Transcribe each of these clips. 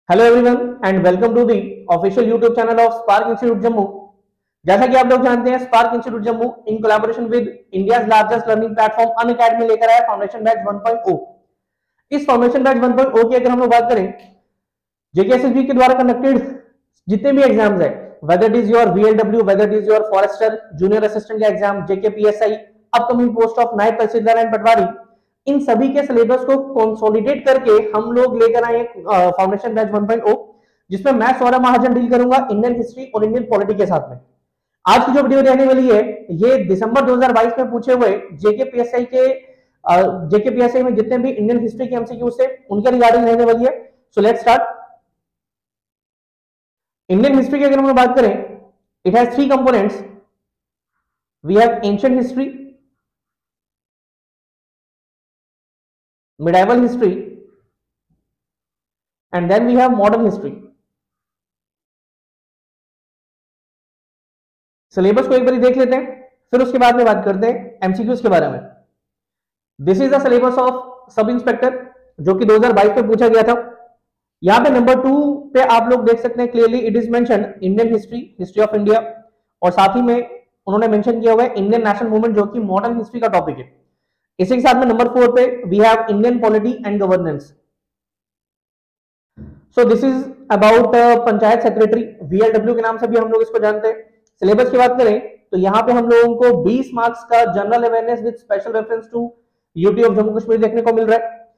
Hello everyone and welcome to the official YouTube channel of Spark Institute Jammu. जैसा कि आप लोग जानते हैं, Spark Institute Jammu in collaboration with India's largest learning platform Unacademy लेकर आया फाउंडेशन बैच 1.0। इस फाउंडेशन बैच 1.0 की अगर हम लोग बात करें, जेकेएसएसबी के द्वारा कंडक्टेड जितने भी एग्जाम्स है, whether it is your VLW, whether it is your forester, junior assistant का exam, JKPSI, upcoming post of naib tehsildar and पटवारी, इन सभी के सिलेबस को कंसोलिडेट करके हम लोग लेकर आए फाउंडेशन बैच 1.0, जिसमें मैं सौरभ महाजन डील करूंगा इंडियन हिस्ट्री और इंडियन पॉलिटी के साथ में। आज की जो वीडियो रहने वाली है, ये दिसंबर 2022 में पूछे हुए जेकेपीएसआई में जितने भी इंडियन हिस्ट्री के एमसीक्यूज थे उनके रिगार्डिंग रहने वाली है। So let's start. Indian history की अगर हम बात करें, it has three components. We have ancient history, medieval history, and then we have modern history. Syllabus को एक बार देख लेते हैं, फिर उसके बाद में बात करते हैं एमसीक्यूज के बारे में। This is the syllabus of sub inspector, जो कि 2022 में पूछा गया था। यहां पे नंबर 2 पे आप लोग देख सकते हैं clearly it is mention Indian history, history of India, और साथ ही में उन्होंने मेंशन किया हुआ है इंडियन नेशनल मूवमेंट, जो कि मॉडर्न हिस्ट्री का टॉपिक है। इसी के साथ में नंबर 4 पे we have Indian polity and governance. So this is about panchayat secretary, VLW के नाम से भी हम लोग इसको जानते हैं। सिलेबस की बात करें तो यहाँ पे हम लोगों को 20 मार्क्स का general awareness with special reference to UT of Jammu Kashmir देखने को मिल रहा है।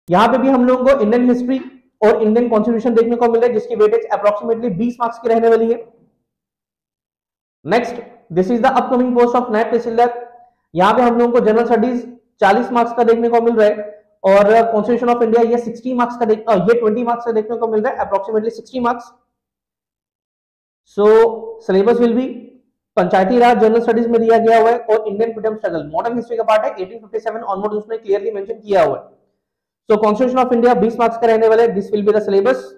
यहाँ पे भी हम लोगों को इंडियन हिस्ट्री और इंडियन कॉन्स्टिट्यूशन देखने को मिल रहा है, जिसकी वेटेज अप्रोक्सीमेटली 20 मार्क्स की रहने वाली है। Next, this is the upcoming post of naib तहसीलदार। यहाँ पे हम लोगों को जनरल स्टडीज 40 मार्क्स का देखने को मिल रहा है, और कॉन्स्टिट्यूशन ऑफ इंडिया ये 60 मार्क्स का ये 20 मार्क्स का देखने को मिल रहा है, approximately 60 marks. So syllabus will be panchayati raj general studies में दिया गया हुआ है, और Indian freedom struggle modern history का पार्ट है, 1857 ऑनवर्ड उसने क्लियरली मेंशन किया हुआ है। So constitution of India 20 marks का रहने वाला है। This will be the syllabus.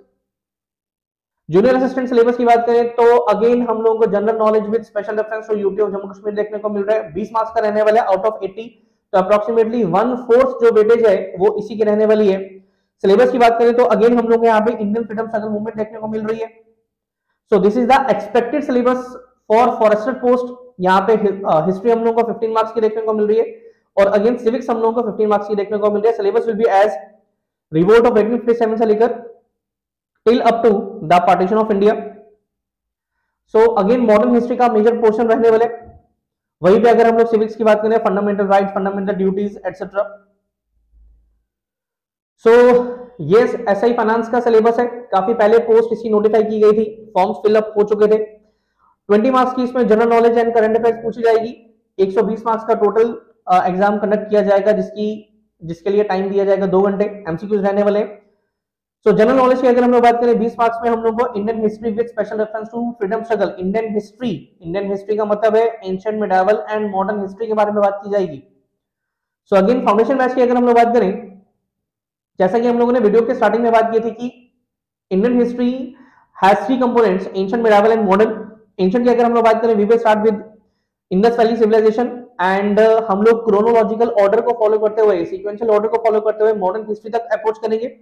Junior assistant syllabus की बात करें तो अगेन हम लोगों को general knowledge with special reference to UT of Jammu Kashmir देखने को मिल रहा है, 20 मार्क्स का रहने वाला है आउट ऑफ 80। तो अप्रोक्सीमेटली 1/4 जो वेटेज है वो इसी की रहने वाली है। सिलेबस की बात करें तो अगेन हम लोग यहाँ पे इंडियन फ्रीडम स्ट्रगल मूवमेंट देखने को मिल रही है। So this is the expected syllabus for forester post. यहाँ पे हिस्ट्री हम लोग को 15 मार्क्स की देखने को मिल रही है, और अगेन सिविक्स हम लोग को 15 मार्क्स की देखने को मिल रही है। Syllabus will be as revolt of 1857 से लेकर till up to the partition of India. So again modern history का मेजर पोर्शन रहने वाले। वहीं पे अगर हम लोग सिविक्स की बात करें, fundamental right, fundamental duties etcetera. So ये एसआई फाइनेंस का सिलेबस है, काफी पहले पोस्ट इसकी नोटिफाई की गई थी, फॉर्म्स फिलअप हो चुके थे। 20 मार्क्स की इसमें general knowledge and current affairs पूछी जाएगी। 120 मार्क्स का टोटल एग्जाम कंडक्ट किया जाएगा, जिसके लिए टाइम दिया जाएगा 2 घंटे। एमसीक्यूज रहने वाले। सो जनरल नॉलेज की अगर हम लोग बात करें 20 मार्क्स में हम लोग को Indian history with special reference to freedom struggle, Indian history का मतलब है ancient, medieval and modern history के बारे में बात की जाएगी। सो अगेन फाउंडेशन बैच की अगर हम लोग बात करें, जैसा कि हम लोगों ने वीडियो के स्टार्टिंग में बात की थी कि Indian history has 3 components, ancient, medieval and modern. Ancient की अगर हम लोग बात करें, we will start with Indus valley civilisation, and हम लोग क्रोनोलॉजिकल ऑर्डर को फॉलो करते हुए, सीक्वेंशियल ऑर्डर को फॉलो करते हुए मॉडर्न हिस्ट्री तक अप्रोच करेंगे।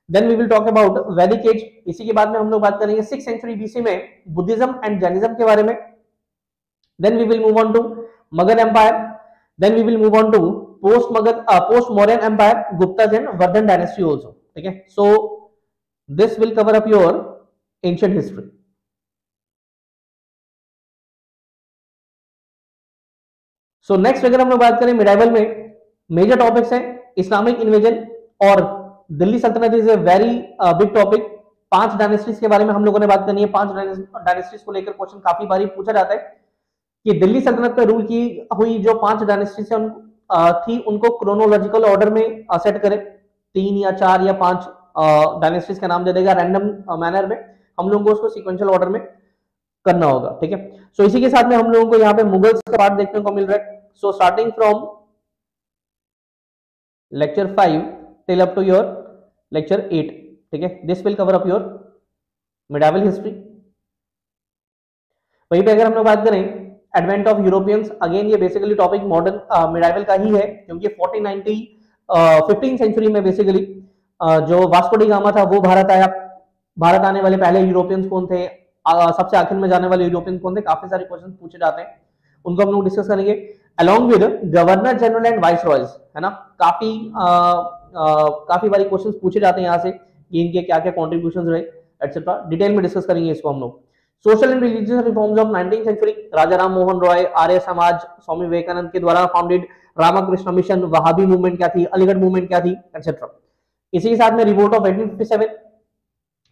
Then we will talk about Vedic age. इसी के बाद में हम लोग बात करेंगे 6th सेंचुरी बीसी में बुद्धिज्म एंड जैनिज्म के बारे में। Then we will move on to Magadha empire. Then we will move on to post Mauryan empire, Guptas and Vardhana dynasty also. ठीक है, so this will cover up your ancient history. So next अगर हम लोग बात करें मिडाइवल में, मेजर टॉपिक्स हैं Islamic invasion और दिल्ली सल्तनत is a very big topic. 5 dynasties के बारे में हम लोगों ने बात करनी है। 5 डायनेस्टीज को लेकर क्वेश्चन काफी बारी पूछा जाता है कि दिल्ली सल्तनत पे रूल की हुई जो 5 डायनेस्टीज थी उनको क्रोनोलॉजिकल ऑर्डर में सेट करें। 3 या 4 या 5 डायनेस्टीज का नाम दे देगा रैंडम मैनर में, हम लोगों को उसको सिक्वेंशियल ऑर्डर में करना होगा। ठीक है, सो इसी के साथ में हम लोगों को यहाँ पे मुगल्स का पार्ट देखने को मिल रहा है। So starting from lecture 5 till up to your lecture 8। ठीक है, this will cover up your medieval history. वहीं पे अगर हम लोग बात करें एडवेंट ऑफ यूरोपियंस, अगेन ये बेसिकली टॉपिक मॉडर्न मिडाइवल का ही है, क्योंकि 15 सेंचुरी में बेसिकली जो वास्को डी गामा था वो भारत आया। भारत आने वाले पहले यूरोपियंस कौन थे, सबसे आखिर में जाने वाले यूरोपियंस कौन थे, काफी सारे क्वेश्चन पूछे जाते हैं, उनको हम लोग डिस्कस करेंगे। Along with governor general and viceroys, है ना, काफी बारी क्वेश्चन पूछे जाते हैं यहाँ से कि इनके क्या क्या कॉन्ट्रीब्यूशन रहे एक्सेट्रा, डिटेल में डिस्कस करेंगे इसको हम लोग। Social and religious reforms of 19th century, Raja Ram Mohan Roy, Arya Samaj, Swami Vivekananda के द्वारा founded Ramakrishna mission, Wahabi movement क्या थी, अलीगढ़ मूवमेंट क्या थी एक्सेट्रा। इसी के साथ में revolt of 1857,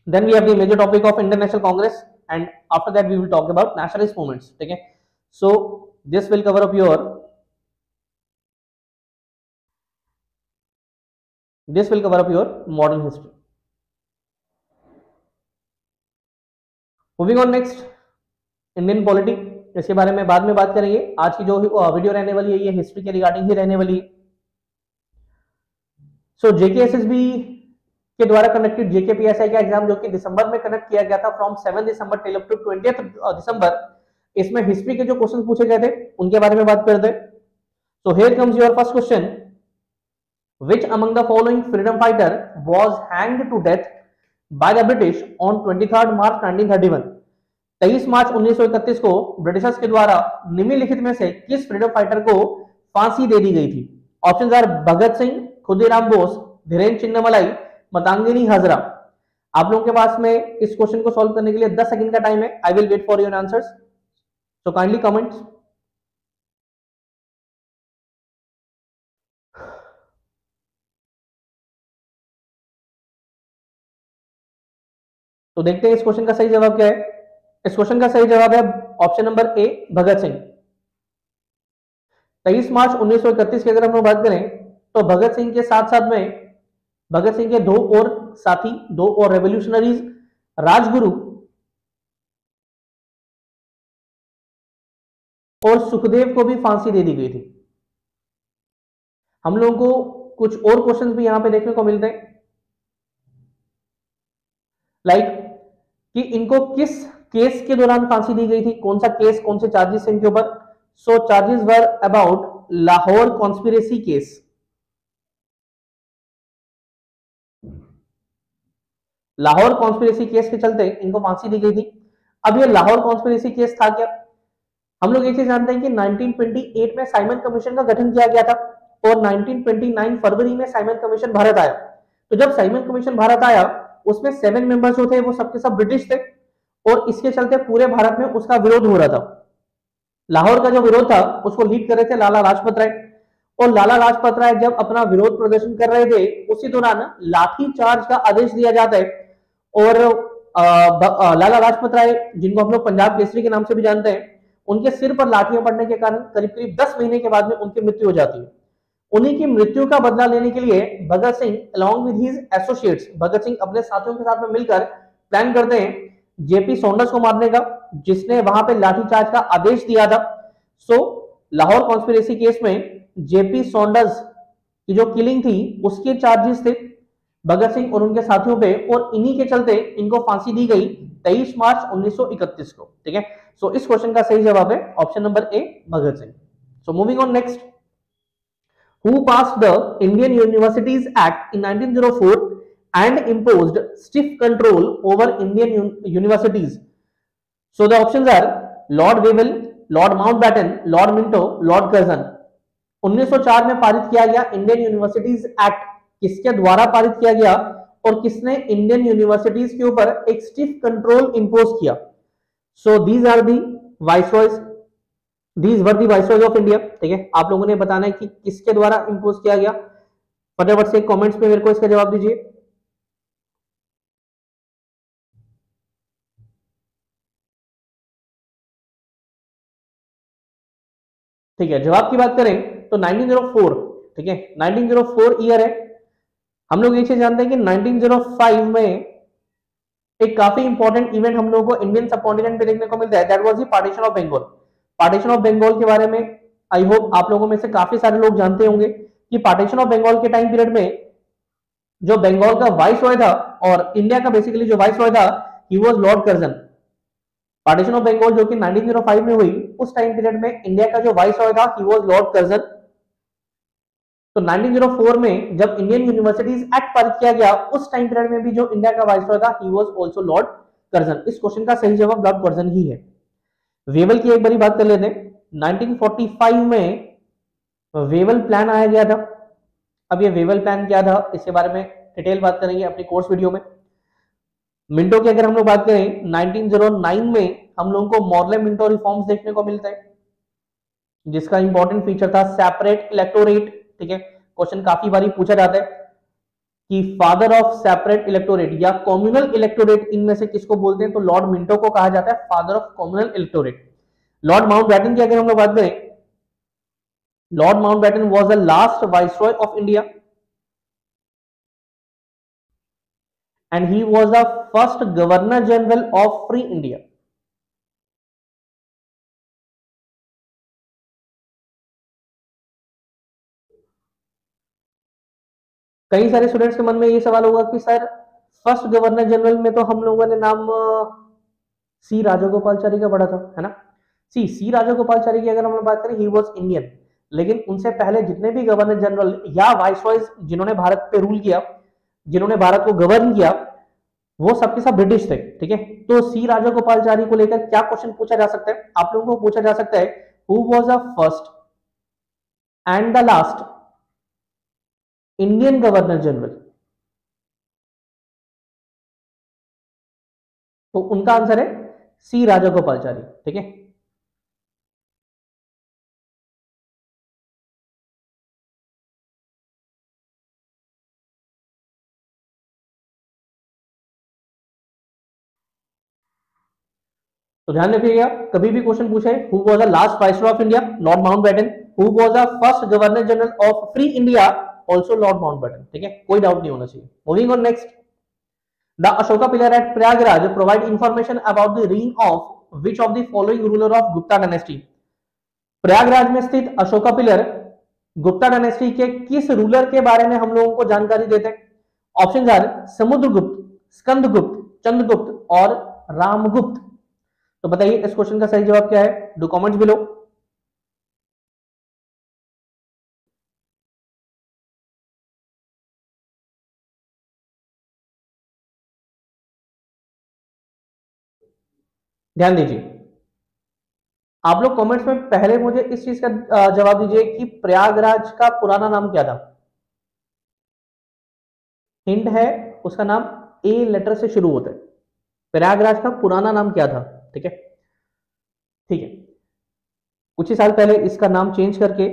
then we have the major topic of Indian national Congress, and after that we will talk about nationalist movements, ठीक है। So this will cover up your modern history. Moving on next, Indian polity, इसके बारे में बाद में बात करेंगे। आज की जो वीडियो रहने वाली है ये हिस्ट्री के रिगार्डिंग ही रहने वाली है। सो जेकेएसएसबी के द्वारा कंडक्टेड जेकेपीएसआई का एग्जाम जो कि दिसंबर में कंडक्ट किया गया था from 7 December till up to 20th December, इसमें हिस्ट्री के जो क्वेश्चन पूछे गए थे उनके बारे में बात करते हैं। So here comes your first question, which among the following freedom fighter was hanged to death by the British on 23 March 1931। 23 March 1931 को ब्रिटिशर्स के द्वारा निम्नलिखित में से किस फ्रीडम फाइटर को फांसी दे दी गई थी? Options are Bhagat Singh, Khudiram Bose, Dhirendra चिन्नमलाई, मतंगिनी Hazra. आप लोगों के पास में इस क्वेश्चन को सॉल्व करने के लिए 10 सेकंड का टाइम है। I will wait for your answers, so kindly comments. तो देखते हैं इस क्वेश्चन का सही जवाब क्या है। इस क्वेश्चन का सही जवाब है option number A, Bhagat Singh. 23 March 1931 की अगर हम लोग बात करें तो भगत सिंह के साथ साथ में भगत सिंह के दो और साथी, दो और रेवोल्यूशनरीज, राजगुरु और सुखदेव को भी फांसी दे दी गई थी। हम लोगों को कुछ और क्वेश्चंस भी यहां पे देखने को मिलते हैं, लाइक कि इनको किस केस के दौरान फांसी दी गई थी, कौन सा केस, कौन से चार्जेस इनके ऊपर। So charges were about Lahore conspiracy case. Lahore conspiracy case के चलते इनको फांसी दी गई थी। अब ये लाहौर कॉन्स्पिरेसी केस था क्या? हम लोग एक चीज जानते हैं कि 1928 में साइमन कमीशन का गठन किया गया था और 1929 फरवरी में साइमन कमीशन भारत आया। तो जब साइमन कमीशन भारत आया उसमें 7 मेंबर्स जो थे वो सबके सब ब्रिटिश थे और इसके चलते पूरे भारत में उसका विरोध हो रहा था। लाहौर का जो विरोध था उसको लीड कर रहे थे लाला लाजपत राय, और लाला लाजपत राय जब अपना विरोध प्रदर्शन कर रहे थे उसी दौरान लाठी चार्ज का आदेश दिया जाता है और लाला लाजपत राय, जिनको हम लोग पंजाब केसरी के नाम से भी जानते हैं, उनके सिर पर लाठियां पड़ने के कारण करीब करीब 10 महीने के बाद में उनकी मृत्यु हो जाती है। उन्हीं की मृत्यु का बदला लेने के लिए Bhagat Singh along with his associates, Bhagat Singh अपने साथियों के साथ में मिलकर प्लान करते हैं जेपी सॉन्डर्स को मारने का, जिसने वहां पे लाठीचार्ज का आदेश दिया था। सो लाहौर कॉन्स्पिरेसी केस में जेपी सॉन्डर्स की जो किलिंग थी उसके चार्जेस थे भगत सिंह और उनके साथियों पे, और इन्हीं के चलते इनको फांसी दी गई 23 मार्च 1931 को, ठीक है। सो इस क्वेश्चन का सही जवाब है option number A, Bhagat Singh. So moving on next, who passed the Indian Universities Act in 1904 and imposed stiff control over Indian universities? So the options are Lord Wavell, Lord Mountbatten, Lord Minto, Lord Curzon। 1904 में पारित किया गया Indian universities act किसके द्वारा पारित किया गया और किसने इंडियन यूनिवर्सिटीज के ऊपर एक स्टिफ कंट्रोल इंपोज किया? So these are the viceroys, These were the viceroys of India, ठीक है। आप लोगों ने बताना है कि किसके द्वारा इंपोज किया गया। फटाफट से कमेंट्स में मेरे को इसका जवाब दीजिए। ठीक है, जवाब की बात करें तो 1904, ठीक है, 1904 ईयर है। हम लोग एक चीज जानते हैं कि 1905 में एक काफी इंपॉर्टेंट इवेंट हम लोगों को इंडियन सबकॉन्टिनेंट पे देखने को मिलता है, that was the partition of Bengal. Partition of Bengal के बारे में आई होप आप लोगों में से काफी सारे लोग जानते होंगे कि पार्टीशन ऑफ बंगाल के टाइम पीरियड में जो बंगाल का वाइसरॉय था और इंडिया का बेसिकली जो वाइसरॉय था he was Lord Curzon. Partition of Bengal जो कि 1905 में हुई उस टाइम पीरियड में इंडिया का जो वाइसरॉय था ही वाज लॉर्ड कर्जन। तो 1904 में जब इंडियन यूनिवर्सिटीज एक्ट पारित किया गया, उस टाइम पीरियड में भी जो इंडिया का वाइसरॉय था, he was also Lord Curzon. इस क्वेश्चन का सही जवाब लॉर्ड कर्जन ही है। वेवल की एक बारी बात कर लेते हैं। 1945 में वेवल प्लान आया गया था। अब ये वेवल प्लान क्या था, इसके बारे में डिटेल बात करेंगे अपनी कोर्स वीडियो में। मिंटो की अगर हम लोग बात करें, 1909 में हम लोगों को मॉर्ले मिंटो रिफॉर्म्स देखने को मिलता है, जिसका इंपॉर्टेंट फीचर था सेपरेट इलेक्टोरेट। ठीक है, क्वेश्चन काफी बारी पूछा जाता है कि फादर ऑफ सेपरेट इलेक्टोरेट या कम्युनल इलेक्टोरेट इनमें से किसको बोलते हैं, तो लॉर्ड मिंटो को कहा जाता है father of communal electorate. Lord Mountbatten की अगर हम लोग बात करें, Lord Mountbatten was the last viceroy of India and he was the first governor general of free India. कई सारे स्टूडेंट्स के मन में ये सवाल होगा कि सर फर्स्ट गवर्नर जनरल में तो हम लोगों ने नाम सी राजागोपालचारी का पढ़ा था, है ना। सी राजागोपालचारी की अगर हम लोग बात करें, ही वाज इंडियन, लेकिन उनसे पहले जितने भी गवर्नर जनरल या वाइसरॉयज जिन्होंने भारत पे रूल किया, जिन्होंने भारत को गवर्न किया, वो सबके सब ब्रिटिश थे। ठीक है, तो सी राजागोपालचारी को लेकर क्या क्वेश्चन पूछा जा सकता है, आप लोगों को पूछा जा सकता है who was the first and the last Indian governor general. तो उनका आंसर है सी राजागोपालचारी। ठीक है, तो ध्यान रखिएगा, कभी भी क्वेश्चन पूछे who was the last viceroy of India, Lord Mountbatten. Who was the first governor general of free India, also Lord Mountbatten. ठीक है, कोई डाउट नहीं होना चाहिए। Moving on next, the Ashoka pillar at Prayagraj provide information about the reign of which of the following ruler of Gupta dynasty. Prayagraj में स्थित Ashoka pillar Gupta dynasty के किस रूलर के बारे में हम लोगों को जानकारी देते हैं। ऑप्शन आर समुद्रगुप्त, स्कंदगुप्त, चंद्रगुप्त और रामगुप्त। तो बताइए इस क्वेश्चन का सही जवाब क्या है, डू कमेंट्स बिलो। ध्यान दीजिए, आप लोग कमेंट्स में पहले मुझे इस चीज का जवाब दीजिए कि प्रयागराज का पुराना नाम क्या था। हिंट है, उसका नाम ए लेटर से शुरू होता है। प्रयागराज का पुराना नाम क्या था। ठीक है, ठीक है, कुछ ही साल पहले इसका नाम चेंज करके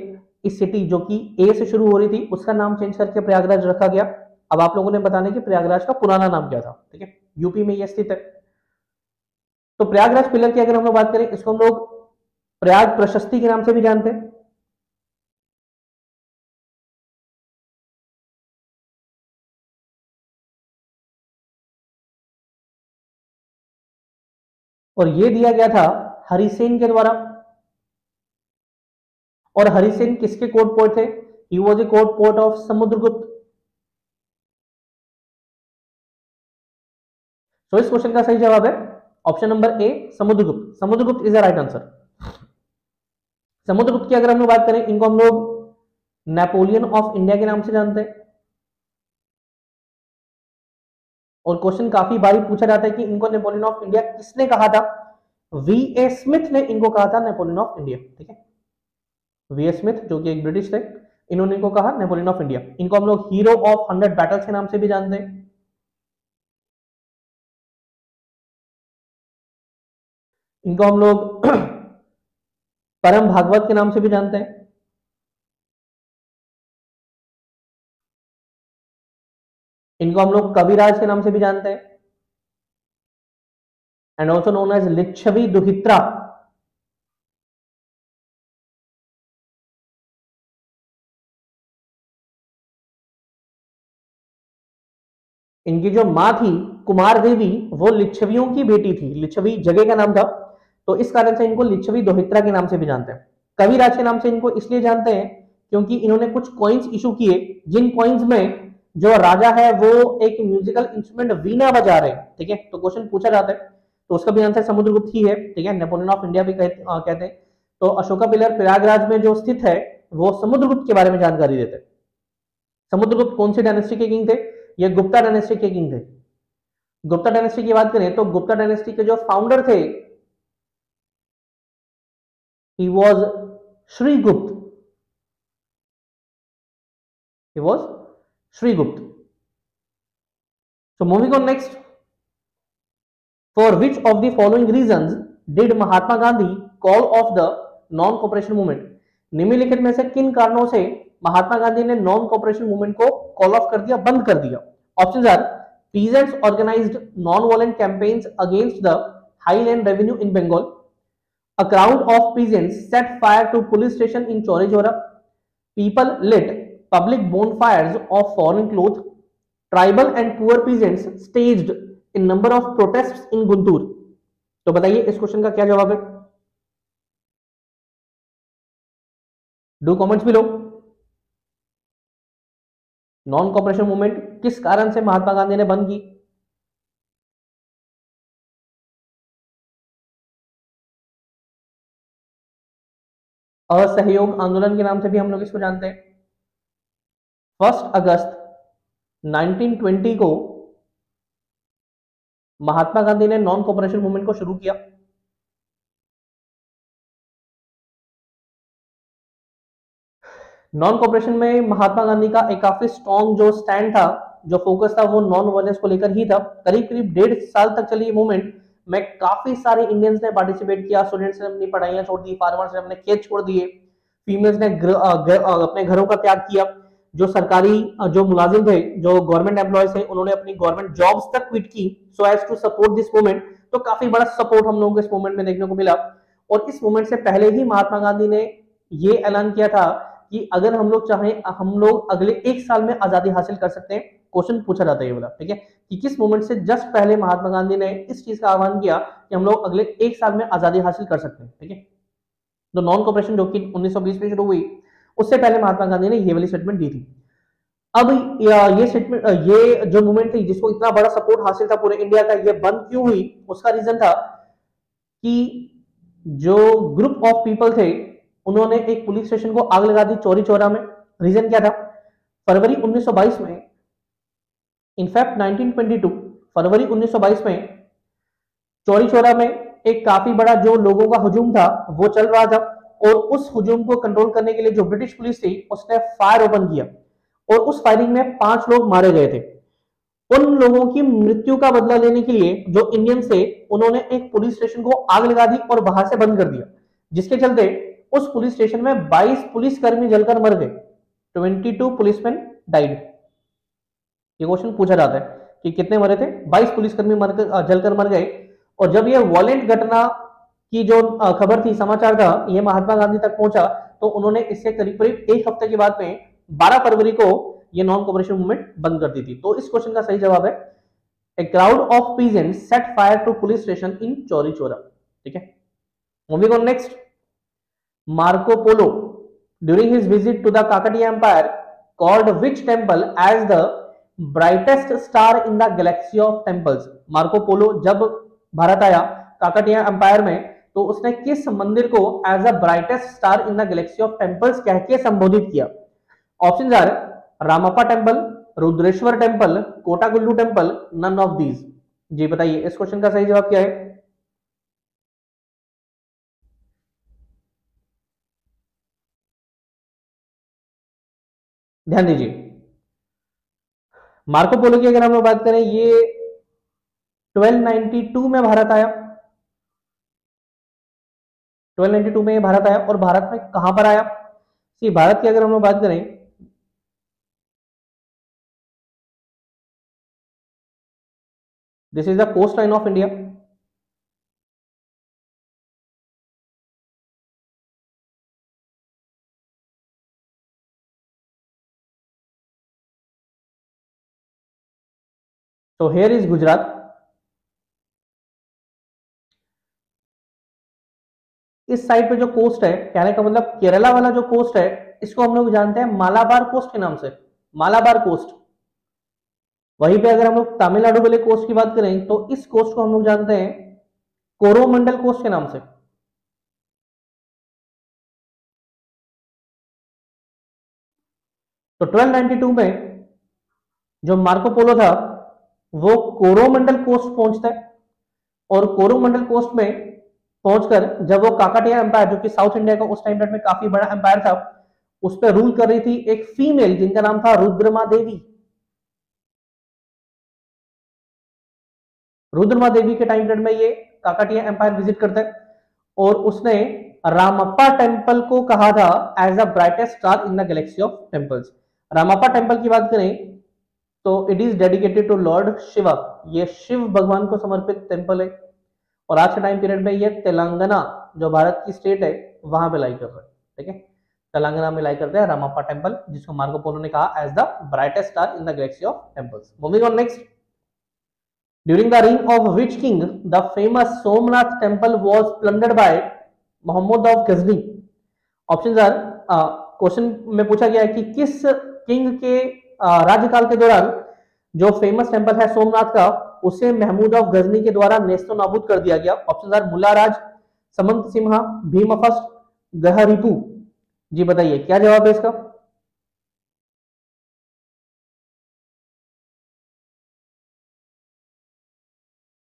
इस सिटी जो कि ए से शुरू हो रही थी, उसका नाम चेंज करके प्रयागराज रखा गया। अब आप लोगों ने बताना कि प्रयागराज का पुराना नाम क्या था। ठीक है, यूपी में यह स्थित है। तो प्रयागराज पिलर की अगर हम लोग बात करें, इसको हम लोग प्रयाग प्रशस्ति के नाम से भी जानते हैं। और ये दिया गया था हरिसेन के द्वारा। और हरिसेन किसके कोर्ट पोर्ट थे, he was a court port of Samudragupta. तो इस क्वेश्चन का सही जवाब है option number A, Samudragupta. Samudragupta is the right answer. Samudragupta की अगर हम लोग बात करें, इनको हम लोग नेपोलियन ऑफ इंडिया के नाम से जानते हैं। और क्वेश्चन काफी बारी पूछा जाता है कि इनको नेपोलियन ऑफ इंडिया किसने कहा था। वी ए स्मिथ ने इनको कहा था नेपोलियन ऑफ इंडिया। ठीक है, वी ए स्मिथ जो कि एक ब्रिटिश थे, इन्होंने इनको कहा नेपोलियन ऑफ इंडिया। इनको हम लोग हीरो ऑफ 100 बैटल्स के नाम से भी जानते हैं। इनको हम लोग परम भागवत के नाम से भी जानते हैं। इनको हम लोग कविराज के नाम से भी जानते हैं, and also known as Lichchhavi Duhitra. इनकी जो मां थी कुमार देवी, वो लिच्छवियों की बेटी थी। लिच्छवी जगह का नाम था, तो इस कारण से इनको लिच्छवी दोहित्रा के नाम से भी जानते हैं। कविराज के नाम से इनको इसलिए जानते हैं क्योंकि इन्होंने कुछ कॉइन्स इशू किए, जिन कॉइन्स में जो राजा है वो एक म्यूजिकल इंस्ट्रूमेंट वीणा बजा रहे हैं। ठीक है, तो क्वेश्चन पूछा जाता है, तो उसका भी आंसर समुद्रगुप्त ही है। ठीक है, नेपोलियन ऑफ इंडिया भी कहते हैं। तो अशोका पिलर प्रयागराज में जो स्थित है, वो समुद्रगुप्त के बारे में जानकारी देते हैं। समुद्रगुप्त कौन सी डायनेस्टी के किंग थे? ये गुप्ता डायनेस्टी के किंग थे। गुप्ता डायनेस्टी की बात करें तो गुप्ता डायनेस्टी के जो फाउंडर थे he was Srigupta, he was Srigupta. So moving on next, for which of the following reasons did Mahatma Gandhi call off the non-cooperation movement? निम्नलिखित में से किन कारणों से महात्मा गांधी ने नॉन कॉपरेशन मूवमेंट को कॉल ऑफ कर दिया, बंद कर दिया? Options are peasants organized non-violent campaigns against the highland revenue in Bengal, a crowd of peasants set fire to police station in Chauri Chora, people lit public bonfires of foreign clothes, tribal and poor peasants staged in number of protests in Guntur. तो बताइए इस question का क्या जवाब है? Do comments below. Non cooperation movement किस कारण से महात्मा गांधी ने बंद की? असहयोग आंदोलन के नाम से भी हम लोग इसको जानते हैं। 1 अगस्त 1920 को महात्मा गांधी ने नॉन कॉपरेशन मूवमेंट को शुरू किया। नॉन कॉपरेशन में महात्मा गांधी का एक काफी स्ट्रॉन्ग जो स्टैंड था, जो फोकस था, वो नॉन वायलेंस को लेकर ही था। करीब करीब 1.5 साल तक चली ये मूवमेंट में काफी सारे इंडियंस ने पार्टिसिपेट किया। स्टूडेंट्स ने अपनी पढ़ाइयां छोड़ दी, फार्मर्स ने अपने खेत छोड़ दिए, फीमेल्स ने अपने घरों का त्याग किया, जो सरकारी जो मुलाजिम थे, जो गवर्नमेंट एम्प्लॉयज थे, उन्होंने अपनी गवर्नमेंट जॉब्स तक क्विट की so as to support this movement. तो काफी बड़ा सपोर्ट हम लोगों को इस मूवमेंट में देखने को मिला। और इस मूवमेंट से पहले ही महात्मा गांधी ने ये ऐलान किया था कि अगर हम लोग चाहें, हम लोग अगले 1 साल में आजादी हासिल कर सकते हैं। क्वेश्चन पूछा जाता है ये वाला, ठीक है, कि किस मूवमेंट से जस्ट पहले महात्मा गांधी ने इस चीज का आह्वान किया कि हम लोग अगले 1 साल में आजादी हासिल कर सकते हैं, ठीक है। तो नॉन कॉपरेशन जो कि 1920 में शुरू हुई, उससे पहले महात्मा गांधी ने ये वाली स्टेटमेंट दी थी। अब ये स्टेटमेंट, ये जो मूवमेंट थी जिसको इतना बड़ा सपोर्ट हासिल था पूरे इंडिया का, ये बंद क्यों हुई? उसका रीजन था कि जो ग्रुप ऑफ पीपल थे उन्होंने एक पुलिस स्टेशन को आग लगा दी चौरी चौरा में। रीजन क्या था? फरवरी 1922 में, इनफैक्ट 1922 फरवरी 1922 में चौरी चौरा में एक काफी बड़ा जो लोगों का हुजूम था वो चल रहा था, और उस हुजूम को कंट्रोल करने के लिए जो ब्रिटिश पुलिस थी उसने फायर ओपन किया, और उस फायरिंग में 5 लोग मारे गए थे। उन लोगों की मृत्यु का बदला लेने के लिए जो इंडियंस थे उन्होंने एक पुलिस स्टेशन को आग लगा दी और बाहर से बंद कर दिया, जिसके चलते उस पुलिस स्टेशन में 22 पुलिसकर्मी जलकर मर गए। 22 पुलिसमैन डाइड। ये क्वेश्चन पूछा जाता है कि कितने मरे थे? 22 पुलिसकर्मी जलकर मर गए। और जब ये वॉलेंट घटना की जो खबर थी, समाचार था, ये महात्मा गांधी तक पहुंचा, तो उन्होंने इससे करीब करीब 1 हफ्ते के बाद में 12 फरवरी को ये नॉन कॉपरेशन मूवमेंट बंद कर दी थी। तो इस क्वेश्चन का सही जवाब है a crowd of peasants set fire to police station in Chauri Chaura, ठीक है। Moving on next, Marco Polo during his visit to the Kakatiya empire called which temple as the brightest star in the galaxy of temples. Marco Polo जब भारत आया Kakatiya empire में, तो उसने किस मंदिर को as a brightest star in the galaxy of temples कह के संबोधित किया? Options are Ramappa temple, Rudreshwar temple, Kotagullu temple, none of these. जी बताइए इस क्वेश्चन का सही जवाब क्या है? ध्यान दीजिए, मार्को पोलो की अगर हम लोग बात करें, ये 1292 में भारत आया। 1292 में ये भारत आया, और भारत में कहां पर आया? भारत की अगर हम लोग बात करें, this is the coast line of India. तो हेयर इज गुजरात। इस साइड पे जो कोस्ट है, कहने का मतलब केरला वाला जो कोस्ट है, इसको हम लोग जानते हैं मालाबार कोस्ट के नाम से, मालाबार कोस्ट। वहीं पे अगर हम लोग तमिलनाडु वाले कोस्ट की बात करें, तो इस कोस्ट को हम लोग जानते हैं कोरोमंडल कोस्ट के नाम से। तो 1292 में जो मार्को पोलो था वो कोरोमंडल कोस्ट पहुंचता है, और कोरोमंडल कोस्ट में पहुंचकर जब वो काकाटिया एम्पायर, जो कि साउथ इंडिया का उस टाइम में काफी बड़ा एम्पायर था, उस पर रूल कर रही थी एक फीमेल जिनका नाम था रुद्रमा देवी। रुद्रमा देवी के टाइम पीरियड में ये काकाटिया एम्पायर विजिट करता है, और उसने रामप्पा टेम्पल को कहा था as the brightest star in the galaxy of temples. Ramappa temple की बात करें तो it is dedicated to Lord Shiva, ये शिव भगवान को समर्पित टेम्पल है, और आज के टाइम पीरियड में ये तेलंगाना जो भारत की स्टेट है वहां पे लाई कर रहा है। ठीक है, तेलंगाना में लाई करते हैं रामप्पा टेम्पल, जिसको मार्को पोलो ने कहा as the brightest star in the galaxy of temples. Moving on next, during the reign of which king the famous Somnath temple was plundered by Muhammad of Ghazni? Options are, question में पूछा गया है कि किस king के राज्यकाल के दौरान जो फेमस टेंपल है सोमनाथ का उसे महमूद ऑफ गजनी के द्वारा नेस्तो नाबूद कर दिया गया। Option are Mulla Raj, Samanta Simha, Bhim first, Graharipu. जी बताइए क्या जवाब है इसका?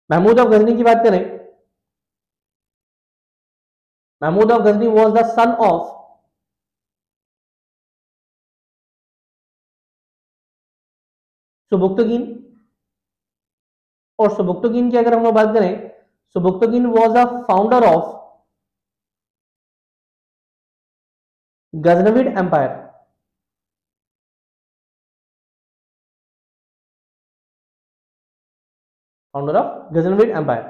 महमूद ऑफ गजनी की बात करें, Mahmud of Ghazni was the son of Sabuktigin, और सुबुक्तगीन की अगर हम लोग बात करें, Sabuktigin was the founder of Ghaznavid empire. Founder of Ghaznavid empire.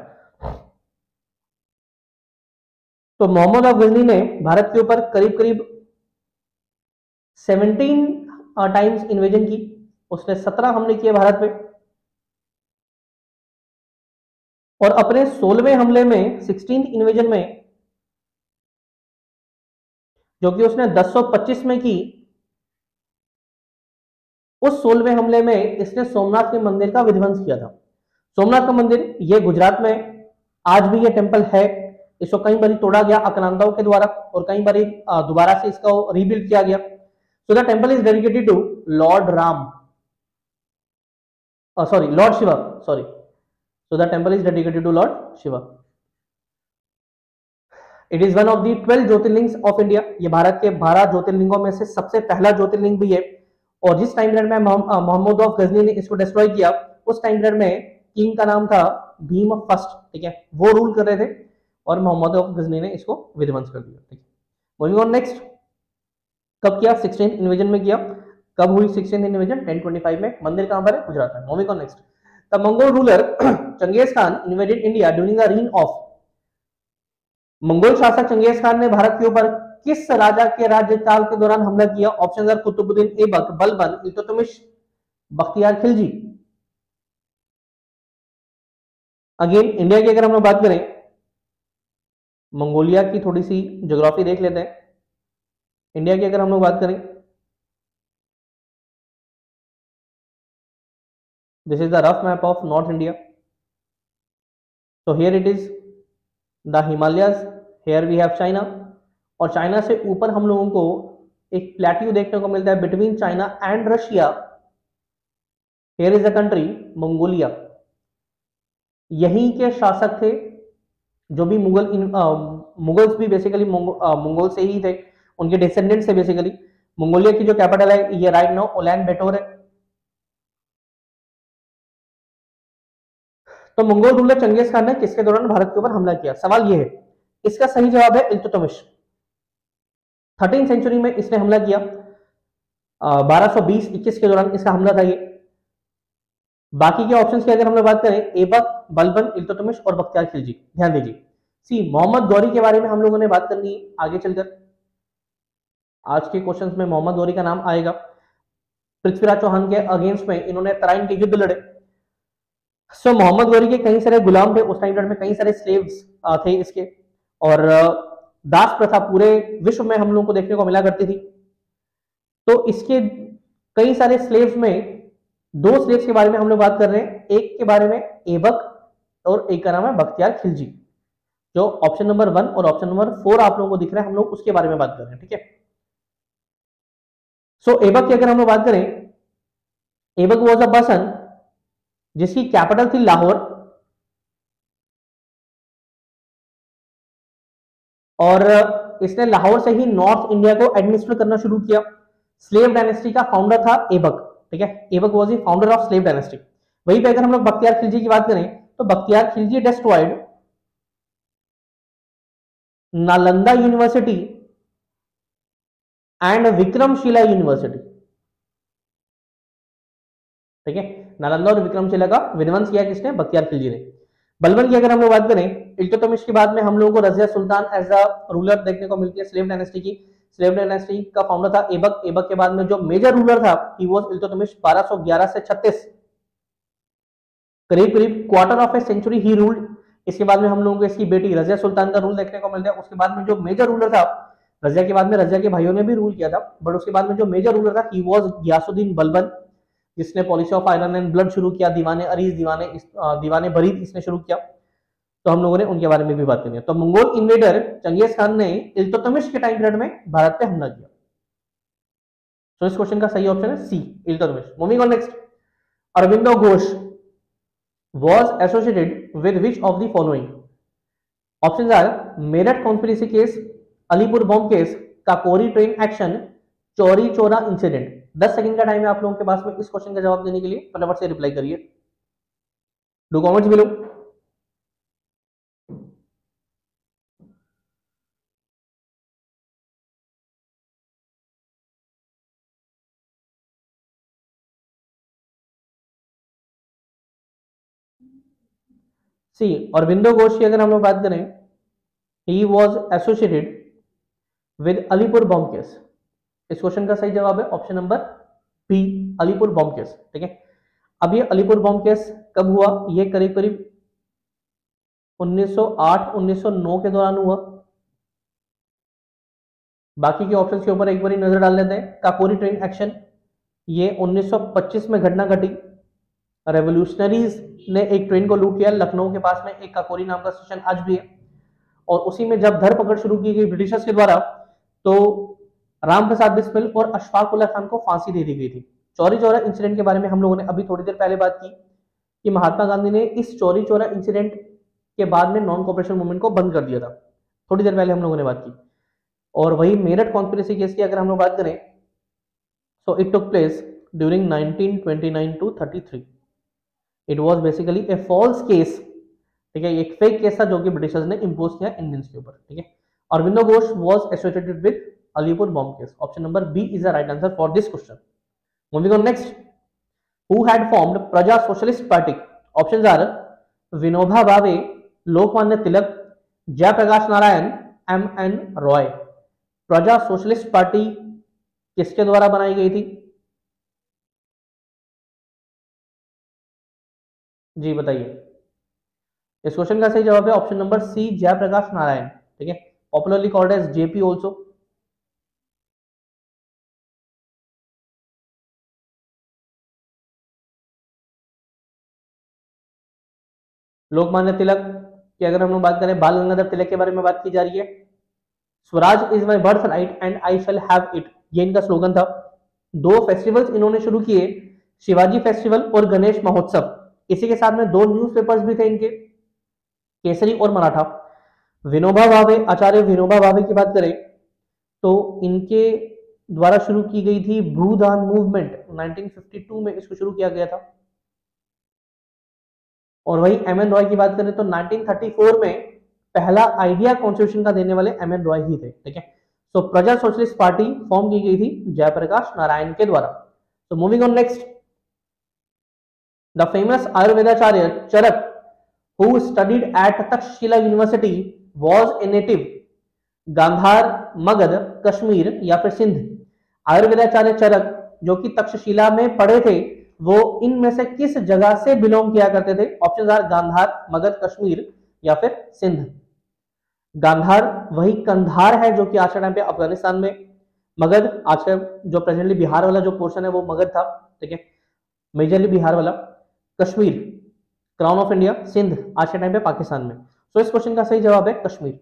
तो मोहम्मद ऑफ गजनी ने भारत के ऊपर करीब करीब 17 टाइम्स इन्वेजन की, उसने 17 हमले किए भारत पे, और अपने 16वें हमले में 16th इन्वेजन में जो कि उसने 1025 में की, उस 16वें हमले में इसने सोमनाथ के मंदिर का विध्वंस किया था। सोमनाथ का मंदिर ये गुजरात में आज भी ये टेंपल है, इसको कई बार तोड़ा गया आक्रांताओं के द्वारा, और कई बार दोबारा से इसका रीबिल्ड किया गया। So the temple is dedicated to Lord Ram, sorry Lord Shiva, sorry. So the temple is dedicated to Lord Shiva. It is one of the 12 jyotirlingas of India, ये भारत के 12 ज्योतिर्लिंगों में से सबसे पहला ज्योतिर्लिंग भी है, और जिस टाइम पीरियड में मोहम्मद ऑफ गजनी ने इसको डिस्ट्रॉय किया उस टाइम पीरियड में किंग का नाम था भीम फर्स्ट। ठीक है, वो रूल कर रहे थे, और मोहम्मद ऑफ गजनी ने इसको विध्वंस कर दिया। ठीक है, मूविंग ऑन नेक्स्ट, कब किया? 16th इन्वेजन में किया। कब हुई 16th इन्वेजन? 1025 में। मंदिर कहां पर है? गुजरात में। Moving on next, the Mongol ruler Genghis Khan invaded India during the reign of, Mongol शासक चंगेज खान ने भारत के ऊपर किस राजा के राज्यकाल के दौरान हमला किया? Option are Qutbuddin Aibak, Balban, Iltutmish, Bakhtiyar Khilji. Again India की अगर हम लोग बात करें, मंगोलिया की थोड़ी सी ज्योग्राफी देख लेते हैं। इंडिया की अगर हम लोग बात करें, this is the rough map of north India. तो here it is the Himalayas, here we have China, और चाइना से ऊपर हम लोगों को एक प्लेट्यू देखने को मिलता है between China and Russia. Here is the country Mongolia. यहीं के शासक थे जो भी मुगल्स भी बेसिकली मंगोल से ही थे, उनके डिसेंडेंट्स थे बेसिकली। मंगोलिया की जो कैपिटल है ये राइट नाउ उलैन बैटर है। तो मंगोल रूलर चंगेज खान ने किसके दौरान भारत के ऊपर हमला किया? सवाल ये है, इसका सही जवाब है इल्तुतमिश। 13th सेंचुरी में इसने हमला किया, 1220-21 के दौरान इसका हमला था ये। बाकी के ऑप्शंस की अगर हम लोग बात करें, ऐबक, बलबन, इल्तुतमिश और बख्तियार खिलजी। ध्यान दीजिए, सी मोहम्मद गौरी के बारे में हम लोगों ने बात करनी है आगे चलकर। आज के क्वेश्चंस में मोहम्मद गौरी का नाम आएगा। पृथ्वीराज चौहान के अगेंस्ट में इन्होंने तराइन के युद्ध लड़े। सो मोहम्मद गौरी के कई सारे गुलाम थे उस टाइम में, कई सारे स्लेव्स थे इसके, और दास प्रथा पूरे विश्व में हम लोगों को देखने को मिला करती थी। तो इसके कई सारे स्लेव्स में 2 स्लेव्स के बारे में हम लोग बात कर रहे हैं। एक के बारे में ऐबक और एक का नाम है बख्तियार खिलजी। जो ऑप्शन नंबर 1 और ऑप्शन नंबर 4 आप लोगों को दिख रहा है, हम लोग उसके बारे में बात कर रहे हैं। ठीक है, सो ऐबक की अगर हम लोग बात करें, ऐबक वाज अ पर्सन जिसकी कैपिटल थी लाहौर, और इसने लाहौर से ही नॉर्थ इंडिया को एडमिनिस्टर करना शुरू किया। स्लेव डायनेस्टी का फाउंडर था ऐबक, ठीक है, Aibak was the founder of slave dynasty. वहीं पे अगर हम लोग बख्तियार खिलजी की बात करें, तो Bakhtiyar Khilji destroyed Nalanda university and Vikramshila university, ठीक है, नालंदा और विक्रमशिला का विध्वंस किया किसने? बख्तियार खिलजी ने। बलबन की अगर हम लोग बात करें, इल्तुतमिश के बाद में हम लोगों को Razia Sultan as a ruler देखने को मिलती है स्लेव डायनेस्टी की। स्लेव डायनेस्टी का फाउंडर था ऐबक। ऐबक के बाद में जो मेजर रूलर था ही वाज इल्तुतमिश। 1211 से 36, करीब करीब quarter of a century he ruled. इसके बाद में हम लोगों को इसकी बेटी रजिया सुल्तान का रूल देखने को मिलता है। उसके बाद में जो मेजर रूलर था, रजिया के बाद में रजिया के भाइयों ने भी रूल किया था, बट उसके बाद में जो मेजर रूलर था ही वाज गियासुद्दीन बलबन, जिसने policy of iron and blood शुरू किया। दीवाने अरीज, दीवाने बरीद इसने शुरू किया, तो हम लोगों ने उनके बारे में भी बात करनी है। तो मंगोल इन्वेडर चंगेज खान ने इल्तुतमिश के टाइम पीरियड में भारत पे हमला किया। तो इस क्वेश्चन का सही ऑप्शन है C, Iltutmish. Moving on next, Aurobindo Ghosh was associated with which of the following? Options are Meerut conspiracy case, Alipore bomb case, Kakori train action, Chauri Chaura incident. 10 second का टाइम है आप लोगों के पास में इस क्वेश्चन का जवाब देने के लिए, फटाफट से रिप्लाई करिए, do comments below. See, Aurobindo Ghosh की अगर हम लोग बात करें, he was associated with Alipore bomb case. इस क्वेश्चन का सही जवाब है option number B, Alipore bomb case, ठीक है। अब ये अलीपुर बॉम्ब केस कब हुआ? ये करीब करीब 1908-1909 के दौरान हुआ। बाकी के ऑप्शंस के ऊपर एक बार नजर डाल लेते हैं। काकोरी ट्रेन एक्शन, ये 1925 में घटना घटी। रेवोल्यूशनरीज ने एक ट्रेन को लूट किया लखनऊ के पास में, एक काकोरी नाम का स्टेशन आज भी है, और उसी में जब धरपकड़ शुरू की गई ब्रिटिशर्स के द्वारा, तो राम प्रसाद बिस्मिल और अशफाक उल्लाह खान को फांसी दे दी गई थी। चौरी चौरा इंसिडेंट के बारे में हम लोगों ने अभी थोड़ी देर पहले बात की कि महात्मा गांधी ने इस चौरी चौरा इंसिडेंट के बाद में नॉन कॉपरेशन मूवमेंट को बंद कर दिया था, थोड़ी देर पहले हम लोगों ने बात की। और वही मेरठ कॉन्स्पिरेसी केस की अगर हम लोग बात करें, so it took place during 1929 to 33। It was basically a false case, ठीक है, एक फेक केस था जो कि ब्रिटिशर्स ने इंपोज किया इंडियंस के ऊपर, ठीक है। Aurobindo Ghosh was associated with Alipore bomb case. Option number B is the right answer for this question. Moving on next, who had formed Praja Socialist Party? Options are Vinoba Bhave, Lokmanya Tilak, Jayaprakash Narayan, M N. Roy. Praja Socialist party किसके द्वारा बनाई गई थी? जी बताइए। इस क्वेश्चन का सही जवाब है option number C, Jayaprakash Narayan, ठीक है, popularly called as JP also. Lokmanya Tilak की अगर हम लोग बात करें, बाल गंगाधर तिलक के बारे में बात की जा रही है। Swaraj is my birth right and I shall have it, ये इनका स्लोगन था। 2 फेस्टिवल्स इन्होंने शुरू किए, शिवाजी फेस्टिवल और गणेश महोत्सव। इसी के साथ में 2 न्यूज़पेपर्स भी थे इनके, केसरी और मराठा। विनोबा भावे, आचार्य विनोबा भावे की बात करें तो इनके द्वारा शुरू की गई थी भूदान मूवमेंट, 1952 में इसको शुरू किया गया था। और वही एम.एन. रॉय की बात करें तो 1934 में पहला आइडिया कॉन्स्टिट्यूशन का देने वाले एम.एन. रॉय ही थे, ठीक है। सो प्रजा सोशलिस्ट पार्टी फॉर्म की गई थी जयप्रकाश नारायण के द्वारा। So moving on next, the famous Ayurvedacharya Charaka who studied at Takshashila university was a native? Gandhara, Magadha, Kashmir या फिर सिंध? आयुर्वेदाचार्य चरक जो कि तक्षशिला में पढ़े थे, वो इनमें से किस जगह से बिलोंग किया करते थे? ऑप्शन आर गांधार, मगध, कश्मीर या फिर सिंध। गांधार वही कंधार है जो कि आज के टाइम पे अफगानिस्तान में, मगध आज का जो प्रेजेंटली बिहार वाला जो पोर्शन है वो मगध था, ठीक है, मेजरली बिहार वाला, Kashmir crown of India, Sindh आज के टाइम पे पाकिस्तान में। सो इस क्वेश्चन का सही जवाब है कश्मीर।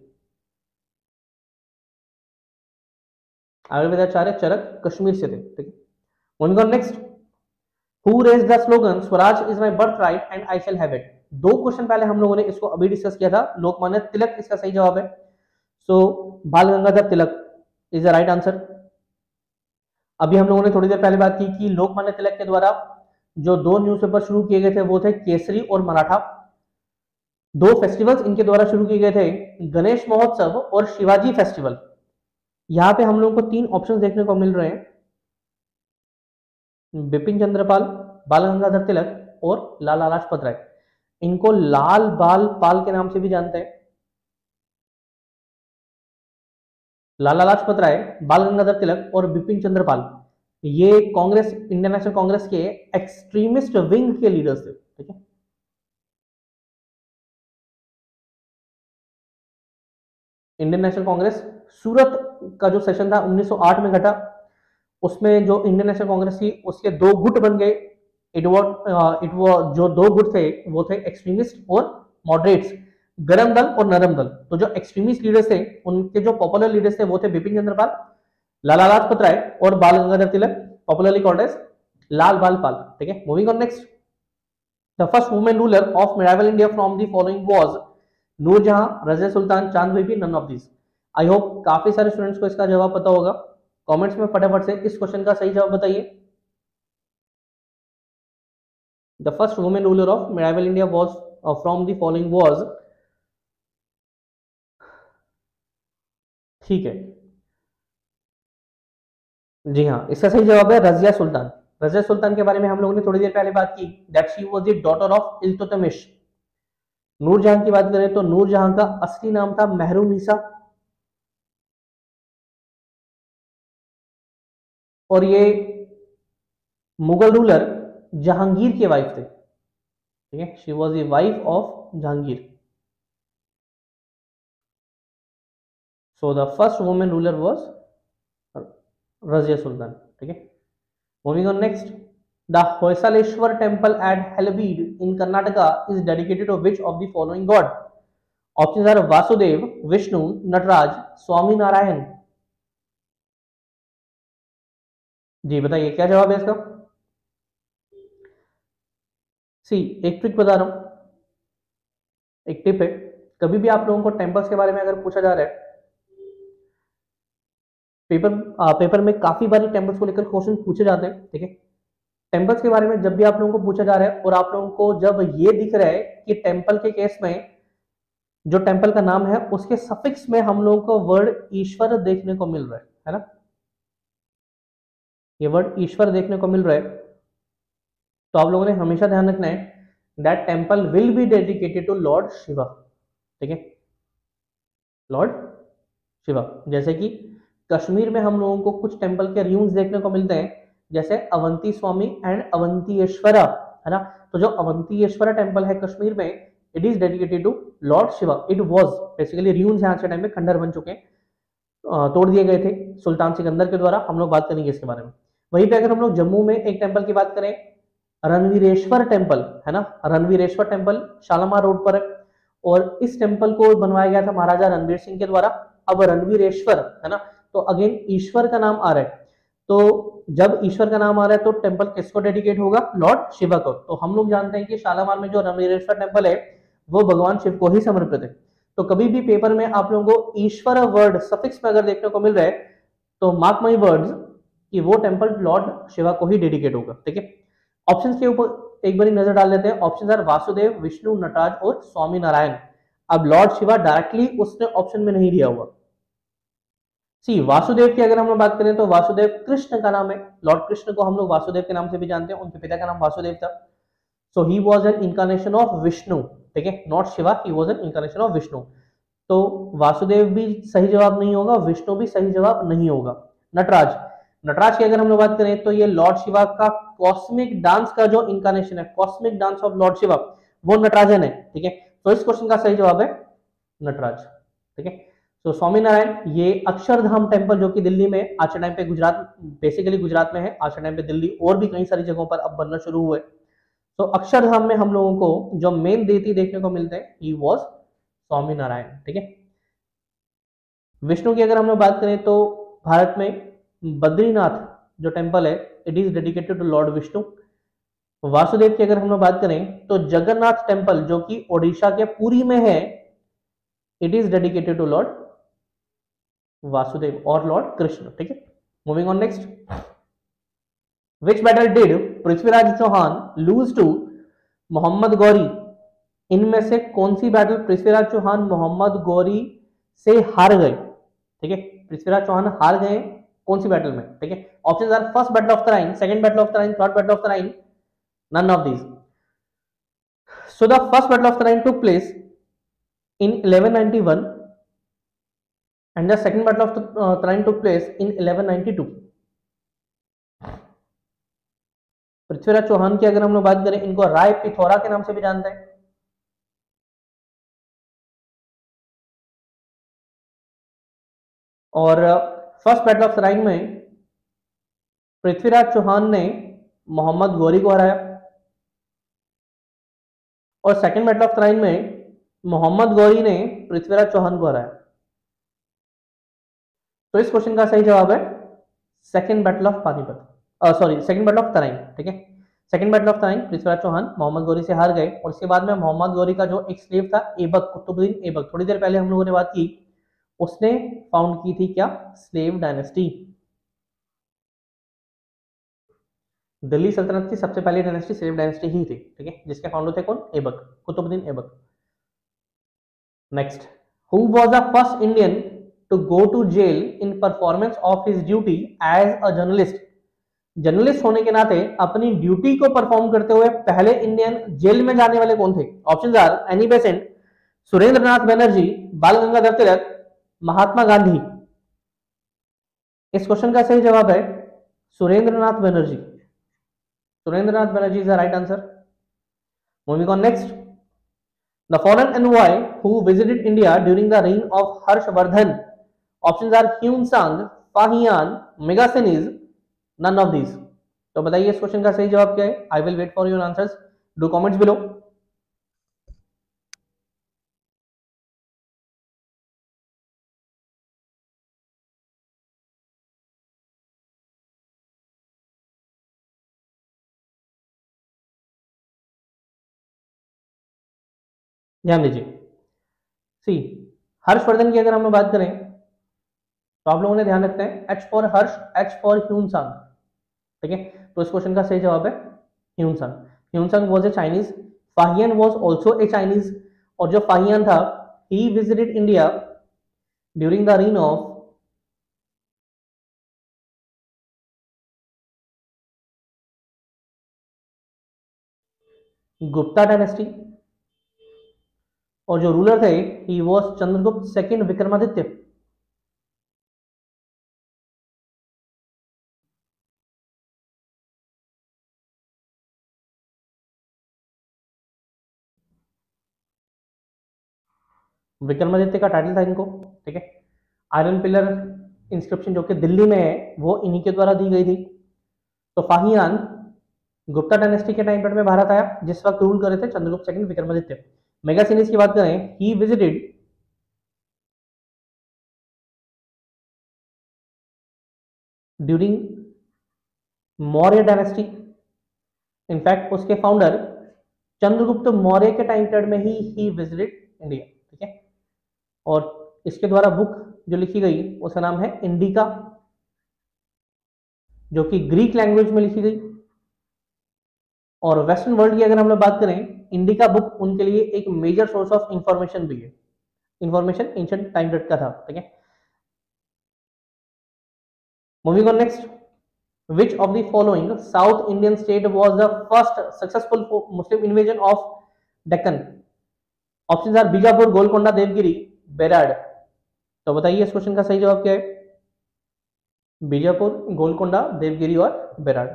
आयुर्वेदाचार्य चरक कश्मीर से थे। ठीक है, moving on next, who raised the slogan Swaraj is my birth right and I shall have it. दो क्वेश्चन पहले हम लोगों ने इसको अभी डिस्कस किया था, लोकमान्य तिलक इसका सही जवाब है। सो बाल गंगाधर तिलक इज द राइट आंसर। अभी हम लोगों ने थोड़ी देर पहले बात की कि लोकमान्य तिलक के द्वारा जो दो न्यूज़पेपर शुरू किए गए थे वो थे केसरी और मराठा। दो फेस्टिवल्स इनके द्वारा शुरू किए गए थे, गणेश महोत्सव और शिवाजी फेस्टिवल। यहां पे हम लोगों को तीन ऑप्शंस देखने को मिल रहे हैं, बिपिन चंद्रपाल, बाल गंगाधर तिलक और लाला लाजपत राय। इनको लाल बाल पाल के नाम से भी जानते हैं। लाला लाजपत राय, बाल गंगाधर तिलक और बिपिन चंद्रपाल, ये कांग्रेस, इंडियन नेशनल कांग्रेस के एक्सट्रीमिस्ट विंग के लीडर्स थे। ठीक है, इंडियन नेशनल कांग्रेस सूरत का जो सेशन था 1908 में घटा, उसमें जो इंडियन नेशनल कांग्रेस थी उसके दो गुट बन गए। इट वो जो दो गुट थे वो थे एक्सट्रीमिस्ट और मॉडरेट्स, गरम दल और नरम दल। तो जो एक्सट्रीमिस्ट लीडर्स थे उनके जो पॉपुलर लीडर्स थे वो थे बिपिन चंद्रपाल, लाला लाजपत राय और Bal Gangadhar Tilak, popularly called as Lal Bal Pal. ठीक है, moving on next, the first women ruler of medieval India from the following was Nur Jahan, Razia Sultan, Chand Bibi, none of this. I hope काफी सारे स्टूडेंट्स को इसका जवाब पता होगा। कमेंट्स में फटाफट से इस क्वेश्चन का सही जवाब बताइए। The first women ruler of medieval India was from the following was, ठीक है, जी हाँ, इसका सही जवाब है रजिया सुल्तान। रजिया सुल्तान के बारे में हम लोगों ने थोड़ी देर पहले बात की, that she was the daughter of Iltutmish. Nurjahan की बात करें तो नूरजहां का असली नाम था महरुनिसा, और ये मुगल रूलर जहांगीर के वाइफ थे। ठीक है, she was the wife of Jahangir. So the first women ruler was Razia Sultan. ठीक है, moving on next, the Hoysaleswara temple at Halebid in Karnataka is dedicated to which of the following god. Options are Vasudeva, Vishnu, Nataraja, Swami Narayan. जी बताइए क्या जवाब है इसका। सी, एक ट्रिक बता रहा हूं, एक टिप है, कभी भी आप लोगों को टेम्पल्स के बारे में अगर पूछा जा रहा है, पेपर में काफी बार टेम्पल्स को लेकर क्वेश्चन पूछे जाते हैं। ठीक है, टेम्पल्स के बारे में जब भी आप लोगों को पूछा जा रहा है और आप लोगों को जब ये दिख रहा है कि टेम्पल के केस में जो टेम्पल का नाम है उसके सफिक्स में हम लोगों को वर्ड ईश्वर देखने को मिल रहा है ना, ये वर्ड ईश्वर देखने को मिल रहा है, तो आप लोगों ने हमेशा ध्यान रखना है that temple will be dedicated to Lord Shiva. ठीक है, लॉर्ड शिवा। जैसे कि कश्मीर में हम लोगों को कुछ टेम्पल के रूम्स देखने को मिलते हैं, जैसे अवंती स्वामी एंड अवंतीश्वरा, है ना। तो जो अवंतीश्वरा टेम्पल है कश्मीर में, it is dedicated to Lord Shiva. It was basically rooms हैं आज के टाइम में खंडर बन चुके हैं, तोड़ दिए गए थे सुल्तान सिकंदर के द्वारा। हम लोग बात करेंगे इसके बारे में। वहीं पे अगर हम लोग जम्मू में एक टेम्पल की बात करें, रणवीरेश्वर टेम्पल, है ना, रणवीरेश्वर टेम्पल शालामार रोड पर है, और इस टेम्पल को बनवाया गया था महाराजा रणवीर सिंह के द्वारा। अब रणवीरेश्वर, है ना, तो अगेन ईश्वर का नाम आ रहा है, तो जब ईश्वर का नाम आ रहा है तो टेम्पल किसको डेडिकेट होगा, लॉर्ड शिवा को। तो हम लोग जानते हैं कि शालामार में जो रणवीरेश्वर टेम्पल है वो भगवान शिव को ही समर्पित है। तो कभी भी पेपर में आप लोगों को ईश्वर वर्ड सफिक्स में अगर देखने को मिल रहा है तो मार्क माई वर्ड्स कि वो टेम्पल लॉर्ड शिवा को ही डेडिकेट होगा। ठीक है, ऑप्शंस के ऊपर एक बार नजर डाल लेते हैं। ऑप्शंस आर वासुदेव, विष्णु, नटराज और स्वामी नारायण। अब लॉर्ड शिवा डायरेक्टली उसने ऑप्शन में नहीं दिया हुआ। सी, वासुदेव की अगर हम लोग बात करें तो वासुदेव कृष्ण का नाम है, लॉर्ड कृष्ण को हम लोग वासुदेव के नाम से भी जानते हैं, उनके पिता का नाम वासुदेव था। So he was an incarnation of Vishnu. ठीक है, not Shiva, he was an incarnation of Vishnu. तो वासुदेव भी सही जवाब नहीं होगा, विष्णु भी सही जवाब नहीं होगा। नटराज, नटराज की अगर हम लोग बात करें तो ये लॉर्ड शिवा का कॉस्मिक डांस का जो इनकारनेशन है, cosmic dance of Lord Shiva, वो नटराजन है। ठीक है, तो इस क्वेश्चन का सही जवाब है नटराज। ठीक है, तो स्वामी नारायण ये अक्षरधाम टेम्पल जो कि दिल्ली में आज के टाइम पे, गुजरात, बेसिकली गुजरात में है, आज के टाइम पे दिल्ली और भी कई सारी जगहों पर अब बनना शुरू हुए। तो अक्षरधाम में हम लोगों को जो मेन देवती देखने को मिलते हैं, ही वॉज स्वामी नारायण। ठीक है, विष्णु की अगर हम लोग बात करें तो भारत में बद्रीनाथ जो टेम्पल है it is dedicated to Lord Vishnu. Vasudev की अगर हम लोग बात करें तो जगन्नाथ टेम्पल जो कि ओडिशा के पुरी में है it is dedicated to Lord Vasudev और लॉर्ड कृष्ण। ठीक है, moving on next, which battle did Prithviraj Chauhan lose to Mohammad Ghori? इनमें से कौन सी बैटल पृथ्वीराज चौहान मोहम्मद गौरी से हार गए? ठीक है, पृथ्वीराज चौहान हार गए कौन सी बैटल में? ठीक है, options are first battle of Tarain, second battle of Tarain, third battle of Tarain, none of these. So the first battle of Tarain took place in 1191 and the second battle of Tarain took place in 1192. Prithviraj Chauhan की अगर हम लोग बात करें इनको राय पिथौरा के नाम से भी जानते हैं। और फर्स्ट बैटल ऑफ तराइन में पृथ्वीराज चौहान ने मोहम्मद गौरी को हराया और सेकंड बैटल ऑफ तराइन में मोहम्मद गौरी ने पृथ्वीराज चौहान को हराया। तो इस क्वेश्चन का सही जवाब है second battle of Panipat, sorry second battle of Tarain. ठीक है, second battle of Tarain Prithviraj Chauhan Mohammad Ghori से हार गए और इसके बाद में मोहम्मद गौरी का जो एक स्लेव था ऐबक, कुतुबुद्दीन ऐबक, थोड़ी देर पहले हम लोगों ने बात की, उसने फाउंड की थी क्या? Slave dynasty. दिल्ली सल्तनत की सबसे पहली डायनेस्टी स्लेव डायनेस्टी ही थी। ठीक है, जिसके फाउंडर थे कौन? Aibak, Qutbuddin Aibak. Next, who was the first Indian to go to jail in performance of his duty as a journalist? Journalist होने के नाते अपनी ड्यूटी को परफॉर्म करते हुए पहले इंडियन जेल में जाने वाले कौन थे? Options are Annie Besant, Surendranath Banerjee, Bal Gangadhar तिलक, महात्मा गांधी। इस क्वेश्चन का सही जवाब है Surendranath Banerjee. Surendranath Banerjee is the right answer. Moving on next, the foreign envoy who visited India during the reign of Harshvardhan. Options are Hyun Sang, Fahian, Megasthenes, none of these. तो बताइए इस question का सही जवाब क्या है? I will wait for your answers. Do comments below. ध्यान दीजिए, सी हर्षवर्धन की अगर हम बात करें तो आप लोगों ने ध्यान रखना है H for Harsh, H for Hiuen Tsang. ठीक है, तो इस क्वेश्चन का सही जवाब है Hiuen Tsang. Hiuen Tsang was a Chinese, Fahien was also a Chinese, और जो फाहियान था he visited India during the reign of Gupta dynasty, और जो रूलर थे he was Chandragupta second Vikramaditya. Vikramaditya का टाइटल था इनको। ठीक है, आयरन पिलर इंस्क्रिप्शन जो कि दिल्ली में है वो इन्हीं के द्वारा दी गई थी। तो फाहियान गुप्ता डायनेस्टी के टाइम पर में भारत आया जिस वक्त रूल कर रहे थे चंद्रगुप्त सेकंड विक्रमादित्य। मेगासीनीज की बात करें, he visited during Maurya dynasty. In fact उसके फाउंडर चंद्रगुप्त मौर्य के टाइम पीरियड में ही विजिटेड इंडिया। ठीक है, और इसके द्वारा बुक जो लिखी गई उसका नाम है इंडिका, जो कि ग्रीक लैंग्वेज में लिखी गई। और वेस्टर्न वर्ल्ड की अगर हम लोग बात करें, इंडिका बुक उनके लिए एक मेजर सोर्स ऑफ इंफॉर्मेशन भी है। इंफॉर्मेशन एंशिएंट टाइम पीरियड का था। ठीक है, moving on next, which of the following South Indian state was the first successful Muslim invasion of Deccan? Options are Bijapur, Golconda, Devagiri, Berar. तो बताइए इस क्वेश्चन का सही जवाब क्या है? बीजापुर, गोलकोंडा, देवगिरी और Berar.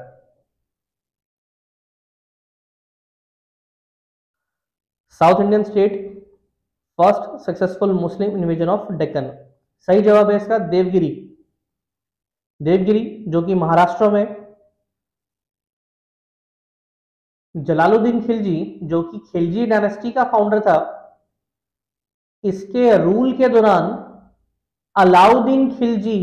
South Indian state first successful Muslim invasion of Deccan, सही जवाब है इसका देवगिरी। देवगिरी जो कि महाराष्ट्र में, जलालुद्दीन खिलजी जो कि खिलजी डायनेस्टी का फाउंडर था, इसके रूल के दौरान अलाउद्दीन खिलजी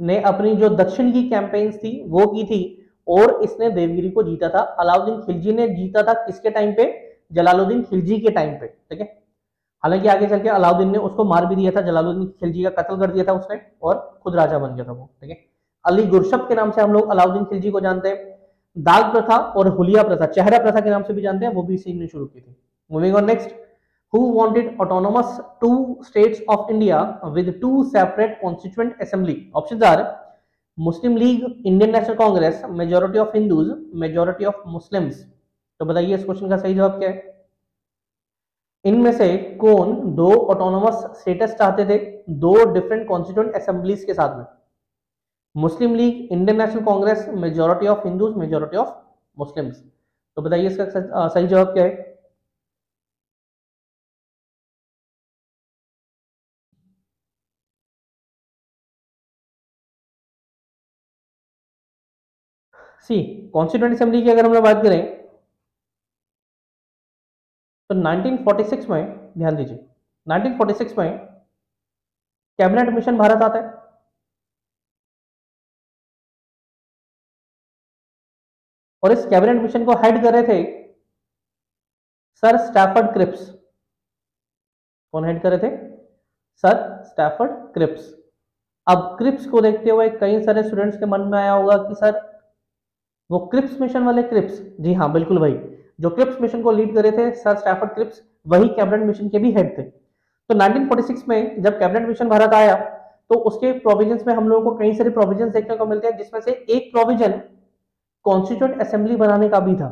ने अपनी जो दक्षिण की कैंपेन्स थी वो की थी, और इसने देवगिरी को जीता था। अलाउद्दीन खिलजी ने जीता था किसके टाइम पे? जलालुद्दीन खिलजी के टाइम पे, ठीक है। हालांकि आगे चल के अलाउद्दीन ने उसको मार भी दिया था, जलालुद्दीन खिलजी का कत्ल कर दिया था उसने, और खुद राजा बन गया था वो, ठीक है। अली गुरशब के नाम से हम लोग अलाउद्दीन खिलजी को जानते हैं। दाग प्रथा और हुलिया प्रथा, चेहरा प्रथा के नाम से भी जानते हैं, वो भी इसी ने शुरू की थी। Moving on next, who wanted autonomous two states of India with two separate constituent assembly? Options are Muslim League, Indian National Congress, majority of Hindus, majority of Muslims. तो बताइए इस क्वेश्चन का सही जवाब क्या है? इनमें से कौन दो ऑटोनोमस स्टेटस चाहते थे दो डिफरेंट कॉन्स्टिट्यूएंट असेंबलीज के साथ में? Muslim League, Indian national Congress, majority of Hindus, majority of Muslims. तो बताइए इसका सही जवाब क्या है? सी, कॉन्स्टिट्यूएंट असेंबली की अगर हम लोग बात करें तो 1946 में, ध्यान दीजिए, 1946 में कैबिनेट मिशन भारत आता है, और इस कैबिनेट मिशन को हेड कर रहे थे सर स्टैफर्ड क्रिप्स। कौन हेड कर रहे थे? Sir Stafford Cripps. अब क्रिप्स को देखते हुए कई सारे स्टूडेंट्स के मन में आया होगा कि सर वो क्रिप्स मिशन वाले क्रिप्स, जी हाँ बिल्कुल वही, जो क्रिप्स मिशन को लीड कर रहे थे सर स्टैफर्ड क्रिप्स, वही कैबिनेट मिशन के भी हेड थे। तो 1946 में जब कैबिनेट मिशन भारत आया तो उसके प्रोविजंस में हम लोगों को कई सारे प्रोविजंस देखने को मिलते हैं, जिसमें से एक प्रोविजन कॉन्स्टिट्यूएंट असेंबली बनाने का भी था।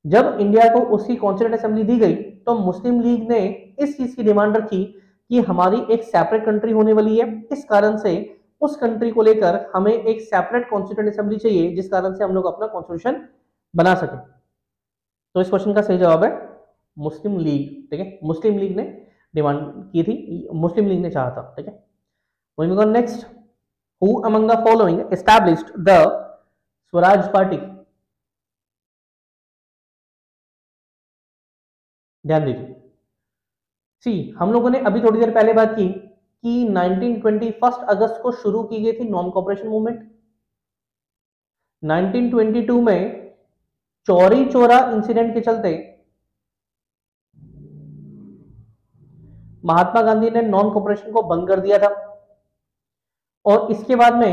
जब इंडिया को उसकी कॉन्स्टिट्यूएंट असेंबली दी गई तो मुस्लिम लीग ने इस चीज की डिमांड रखी कि हमारी एक सेपरेट कंट्री होने वाली है, इस कारण से उस कंट्री को लेकर हमें एक सेपरेट कॉन्स्टिट्यूएंट असेंबली चाहिए, जिस कारण से हम लोग अपना कॉन्स्टिट्यूशन बना सके। तो इस क्वेश्चन का सही जवाब है मुस्लिम लीग, ठीक है। मुस्लिम लीग ने डिमांड की थी, मुस्लिम लीग ने चाहा था, ठीक है। Moving on next, who among the following established the Swaraj party? ध्यान दीजिए, सी, हम लोगों ने अभी थोड़ी देर पहले बात की कि 1921 अगस्त को शुरू की गई थी नॉन कॉपरेशन मूवमेंट। 1922 में चौरी चौरा इंसिडेंट के चलते महात्मा गांधी ने नॉन कॉपरेशन को बंद कर दिया था, और इसके बाद में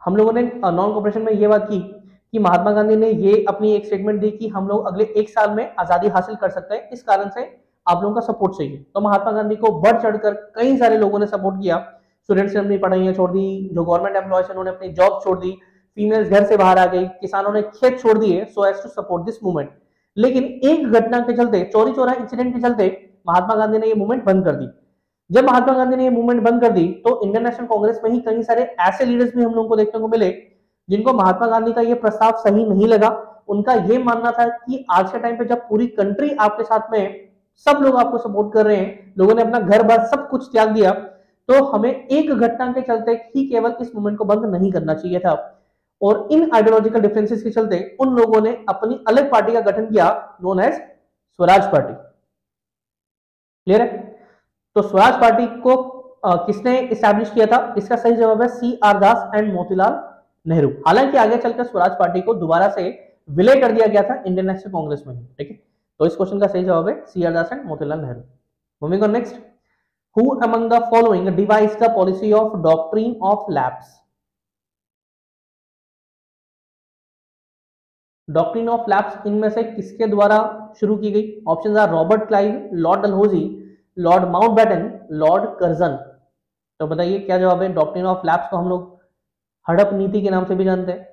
हम लोगों ने नॉन कॉपरेशन में यह बात की कि महात्मा गांधी ने ये अपनी एक स्टेटमेंट दी कि हम लोग अगले एक साल में आजादी हासिल कर सकते हैं, इस कारण से आप लोगों का सपोर्ट चाहिए। तो महात्मा गांधी को बढ़ चढ़कर कई सारे लोगों ने सपोर्ट किया। स्टूडेंट्स ने अपनी पढ़ाइयां छोड़ दी, जो गवर्नमेंट एम्प्लॉयज उन्होंने अपनी जॉब छोड़ दी, फीमेल्स घर से बाहर आ गई, किसानों ने खेत छोड़ दिए so as to support this movement. लेकिन एक घटना के चलते, चौरी चौरा इंसिडेंट के चलते, महात्मा गांधी ने ये मूवमेंट बंद कर दी। जब महात्मा गांधी ने ये मूवमेंट बंद कर दी तो इंडियन नेशनल कांग्रेस में ही कई सारे ऐसे लीडर्स भी हम लोगों को देखने को मिले जिनको महात्मा गांधी का ये प्रस्ताव सही नहीं लगा। उनका ये मानना था कि आज के टाइम पे जब पूरी कंट्री आपके साथ में, सब लोग आपको सपोर्ट कर रहे हैं, लोगों ने अपना घर बार सब कुछ त्याग दिया, तो हमें एक घटना के चलते ही केवल इस मूवमेंट को बंद नहीं करना चाहिए था। और इन आइडियोलॉजिकल डिफरेंसेस के चलते उन लोगों ने अपनी अलग पार्टी का गठन किया, known as Swaraj party. Clear है? तो स्वराज पार्टी को किसने इस्टेब्लिश किया था? इसका सही जवाब है C R Das and Motilal Nehru. हालांकि आगे चलकर स्वराज पार्टी को दोबारा से विलय कर दिया गया था इंडियन नेशनल कांग्रेस में, ठीक है। तो इस क्वेश्चन का सही जवाब है C R Das and Motilal Nehru. Moving on next, who among the following device the policy of doctrine of lapse? Doctrine of lapse इनमें से किसके द्वारा शुरू की गई? Option are Robert Clive, Lord Dalhousie, Lord Mountbatten, Lord Curzon. तो बताइए क्या जवाब है? डॉक्ट्रिन ऑफ लैप्स को हम लोग हड़प नीति के नाम से भी जानते हैं।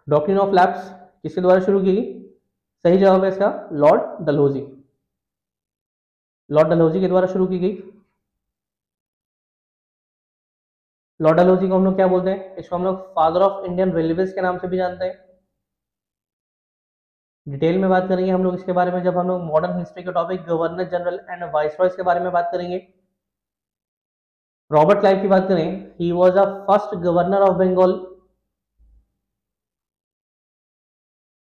डॉक्ट्रिन ऑफ लैप्स किसके द्वारा शुरू की गई? सही जवाब है इसका लॉर्ड डलहौजी। लॉर्ड डलहौजी के द्वारा शुरू की गई। लॉर्ड डलहौजी को हम लोग क्या बोलते हैं? इसको हम लोग फादर ऑफ इंडियन रेलिवेंस के नाम से भी जानते हैं। डिटेल में बात करेंगे हम लोग इसके बारे में जब हम लोग मॉडर्न हिस्ट्री के topic governor general and viceroys के बारे में बात करेंगे। रॉबर्ट क्लाइव की बात करें, he was a first governor of Bengal.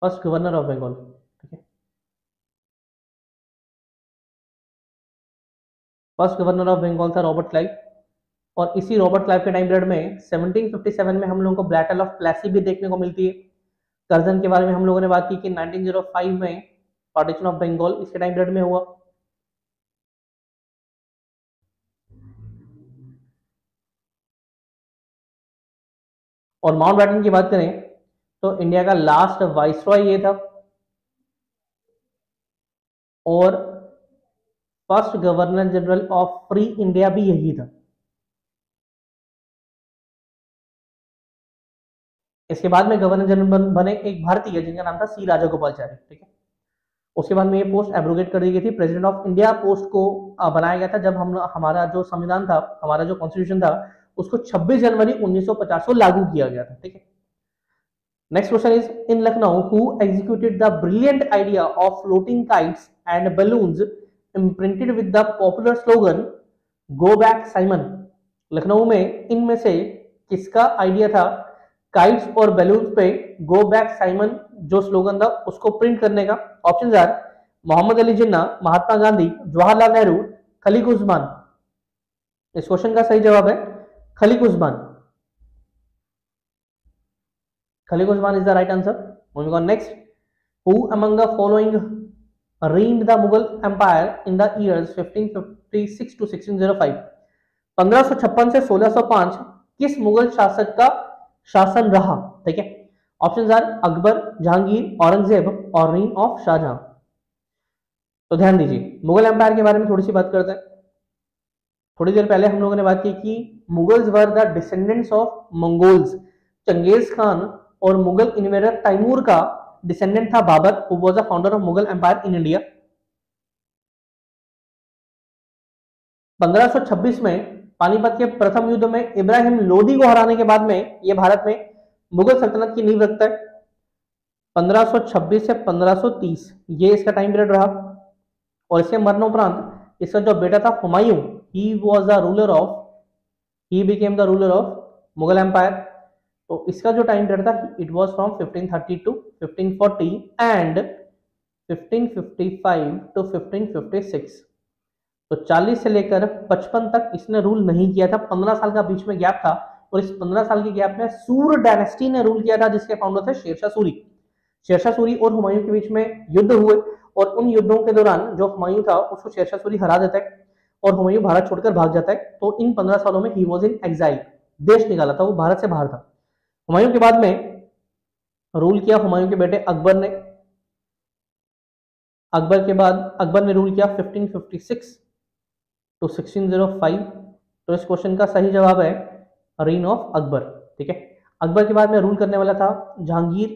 First governor of Bengal, ठीक है, फर्स्ट गवर्नर ऑफ बंगाल था रॉबर्ट क्लाइव। और इसी रॉबर्ट क्लाइव के टाइम पीरियड में 1757 में हम लोगों को बैटल ऑफ प्लेसी भी देखने को मिलती है। करजन के बारे में हम लोगों ने बात की कि 1905 में पार्टीशन ऑफ बंगाल इसके टाइम पीरियड में हुआ। और माउंटबेटन की बात करें तो इंडिया का लास्ट वाइसरॉय ये था और first governor general of free India भी यही था। इसके बाद में गवर्नर जनरल बने एक भारतीय जिनका नाम था सी राजागोपालचारी, ठीक है। उसके बाद में ये पोस्ट एब्रोगेट कर दी गई थी। प्रेसिडेंट ऑफ इंडिया पोस्ट को बनाया गया था जब हम हमारा जो संविधान था, हमारा जो कॉन्स्टिट्यूशन था, उसको 26 जनवरी 1950 को लागू किया गया था, ठीक है। Next question is in Lucknow who executed the brilliant idea of floating kites and balloons imprinted with the popular slogan go back Simon. Lucknow में इनमें से किसका आइडिया था काइट्स और बैलून्स पे गो बैक साइमन जो स्लोगन था उसको प्रिंट करने का? Option are Mohammad Ali Jinnah, Mahatma Gandhi, Jawaharlal Nehru, Khaliq Usman. इस क्वेश्चन का सही जवाब है Khaliq Usman. Khaliq Usman is the right answer. Moving on next, who among the following reigned the Mughal Empire in the years 1556 to 1605? 1556 से 1605 किस मुगल शासक का शासन रहा? ठीक है, ऑप्शन आर अकबर, जहांगीर, औरंगजेब और reign ऑफ शाहजहां। तो ध्यान दीजिए, मुगल एम्पायर के बारे में थोड़ी सी बात करते हैं। थोड़ी देर पहले हम लोगों ने बात की कि Mughals were the descendants of Mongols. Genghis Khan और मुगल इन्वेडर तैमूर का डिसेंडेंट था Babur, who was the founder of Mughal empire in India. 1526 में पानीपत के प्रथम युद्ध में इब्राहिम लोदी को हराने के बाद में यह भारत में मुगल सल्तनत की नींव रखता है। 1526 से 1530 ये इसका टाइम पीरियड रहा। और इसके मरणोपरांत इसका जो बेटा था Humayun, he was the ruler of, he became the ruler of Mughal empire. तो इसका जो टाइम पीरियड था it was from 1530 to 1540 and 1555 to 1556। तो 40 से लेकर 55 तक इसने रूल नहीं किया था। 15 साल का बीच में गैप था और इस 15 साल के गैप में सूर डायनेस्टी ने रूल किया था जिसके फाउंडर थे शेरशाह सूरी। शेरशाह सूरी और हुमायूं के बीच में युद्ध हुए और उन युद्धों के दौरान जो हुमायूं था उसको शेरशाह सूरी हरा देता है और हुमायूं भारत छोड़कर भाग जाता है। तो इन 15 सालों में ही वॉज इन एग्जाइल, देश निकाला था, वो भारत से बाहर था। हुमायूं के बाद में रूल किया हुमायूं के बेटे अकबर ने। अकबर के बाद अकबर ने रूल किया 1556 टू 1605। तो इस क्वेश्चन का सही जवाब है reign ऑफ अकबर, ठीक है। अकबर के बाद में रूल करने वाला था Jahangir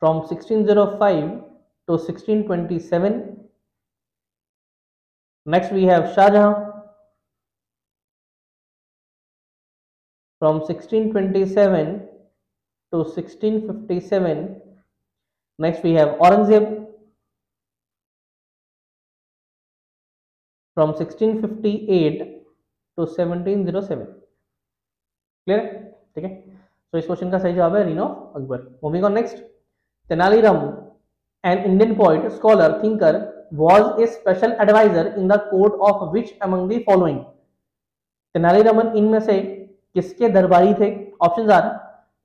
from 1605 to 1627। Next we have Shah Jahan from 1627 to 1657. Next we have Aurangzeb from 1658 to 1707. Clear है? ठीक है, तो इस क्वेश्चन का सही जवाब है reign of Akbar. Moving on next, Tenaliram an Indian poet, scholar, thinker was a special advisor in the court of which among the following? Tenali Raman इनमें से किसके दरबारी थे? Option are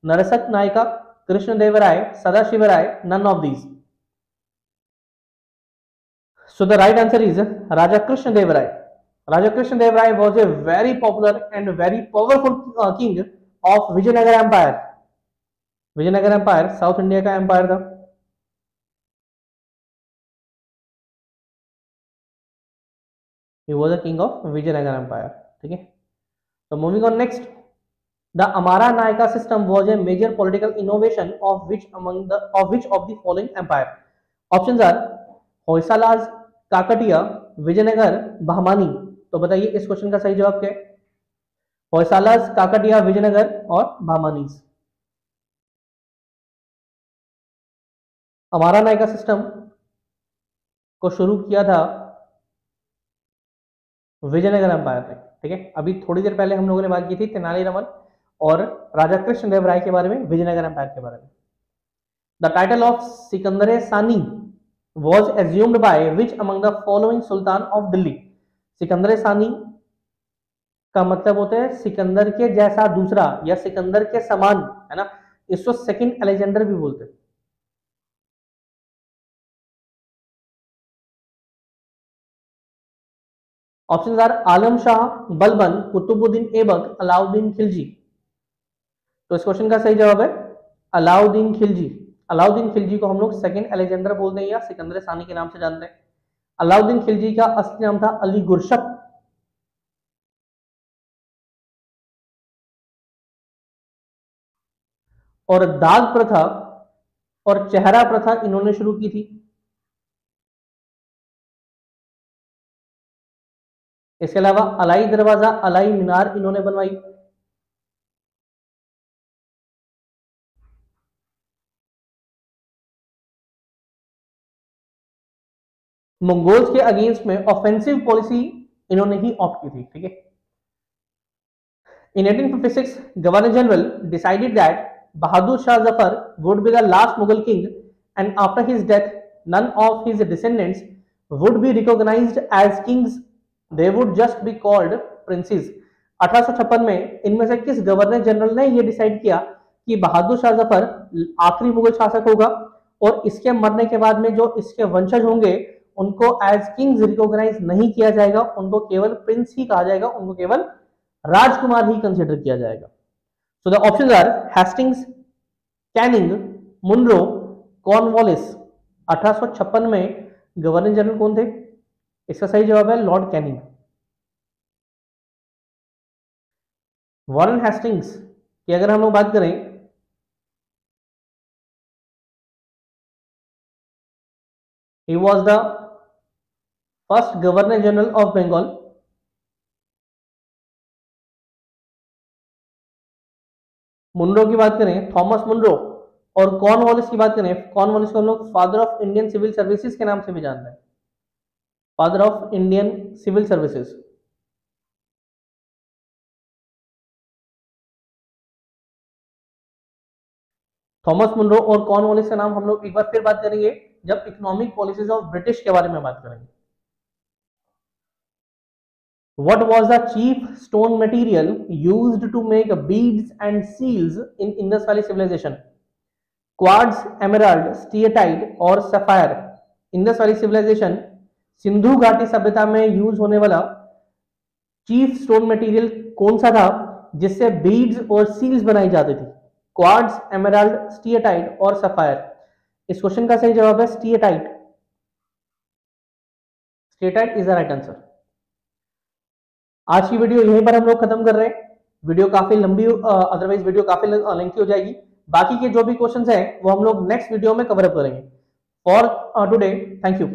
Narasa Nayaka, Krishnadevaraya, Sadashiva Raya, none of these. So the right answer is Raja Krishnadevaraya. Raja Krishnadevaraya was a very popular and very powerful king of Vijayanagara empire. Vijayanagara empire south India का empire था। He was a king of Vijayanagara empire, ठीक है। So moving on next, the Amara Nayaka system was a major political innovation of which of the following empire? Options are Hoysalas, Kakatiya, Vijayanagar, Bahmani. तो बताइए इस question का सही जवाब क्या है? होयसालाज, काकटिया, विजयनगर और बहमानी। अमारा नायका सिस्टम को शुरू किया था विजयनगर एम्पायर ने, ठीक है। अभी थोड़ी देर पहले हम लोगों ने बात की थी तेनालीरामन और राजा कृष्णदेव राय के बारे में, विजयनगर एम्पायर के बारे में। द टाइटल ऑफ सिकंदर सानी was assumed by which among the following Sultan of Delhi? Sikandar सानी का मतलब होता है सिकंदर के जैसा दूसरा या सिकंदर के समान, है ना, इसको सेकंड अलेक्जेंडर भी बोलते हैं। ऑप्शन आर आलम शाह, बलबन, कुतुबुद्दीन ऐबक, अलाउद्दीन खिलजी। तो इस क्वेश्चन का सही जवाब है अलाउद्दीन खिलजी। अलाउद्दीन खिलजी को हम लोग सेकंड अलेक्जेंडर बोलते हैं या सिकंदर सानी के नाम से जानते हैं। अलाउद्दीन खिलजी का असली नाम था अली गुरशक। और दाग प्रथा और चेहरा प्रथा इन्होंने शुरू की थी। इसके अलावा अलाई दरवाजा, अलाई मीनार इन्होंने बनवाई। मंगोल्स के अगेंस्ट में ऑफेंसिव पॉलिसी इन्होंने ही ऑप्ट की थी, ठीक है। In 1856, Governor General decided that Bahadur Shah Zafar would be the last Mughal king, and after his death, none of his descendants would be recognized as kings. They would just be called princes. 1856 में इनमें से किस governor general ने यह decide किया कि बहादुर शाह जफर आखिरी मुगल शासक होगा और इसके मरने के बाद में जो इसके वंशज होंगे उनको एज किंग्स रिकॉग्नाइज नहीं किया जाएगा, उनको केवल प्रिंस ही कहा जाएगा, उनको केवल राजकुमार ही कंसिडर किया जाएगा। So the options are Hastings, Canning, Munro, Cornwallis. 1856 में गवर्नर जनरल कौन थे? इसका सही जवाब है लॉर्ड कैनिंग। वॉरेन हेस्टिंग्स की अगर हम लोग बात करें, he was the first governor general of Bengal. Munro की बात करें, थॉमस मुनरो। और कॉर्नवालिस की बात करें, कॉर्नवालिस को हम लोग father of Indian civil services के नाम से भी जानते हैं, father of Indian civil services. Thomas Munro और कॉर्नवालिस का नाम हम लोग एक बार फिर बात करेंगे जब इकोनॉमिक पॉलिसीज ऑफ ब्रिटिश के बारे में बात करेंगे। What was the chief stone material used to make beads and seals in Indus Valley civilization? Quartz, emerald, steatite और sapphire। Indus valley civilisation Sindhu घाटी सभ्यता में यूज होने वाला चीफ स्टोन मटेरियल कौन सा था जिससे बीड्स और सील्स बनाई जाती थी? क्वार्ट्ज, एमराल्ड, स्टीएटाइट और सफायर। इस क्वेश्चन का सही जवाब है steatite. Steatite is the right answer. आज की वीडियो यहीं पर हम लोग खत्म कर रहे हैं। वीडियो काफी लंबी, अदरवाइज वीडियो काफी लेंथी हो जाएगी। बाकी के जो भी क्वेश्चंस हैं वो हम लोग नेक्स्ट वीडियो में कवर अप करेंगे। For today, thank you.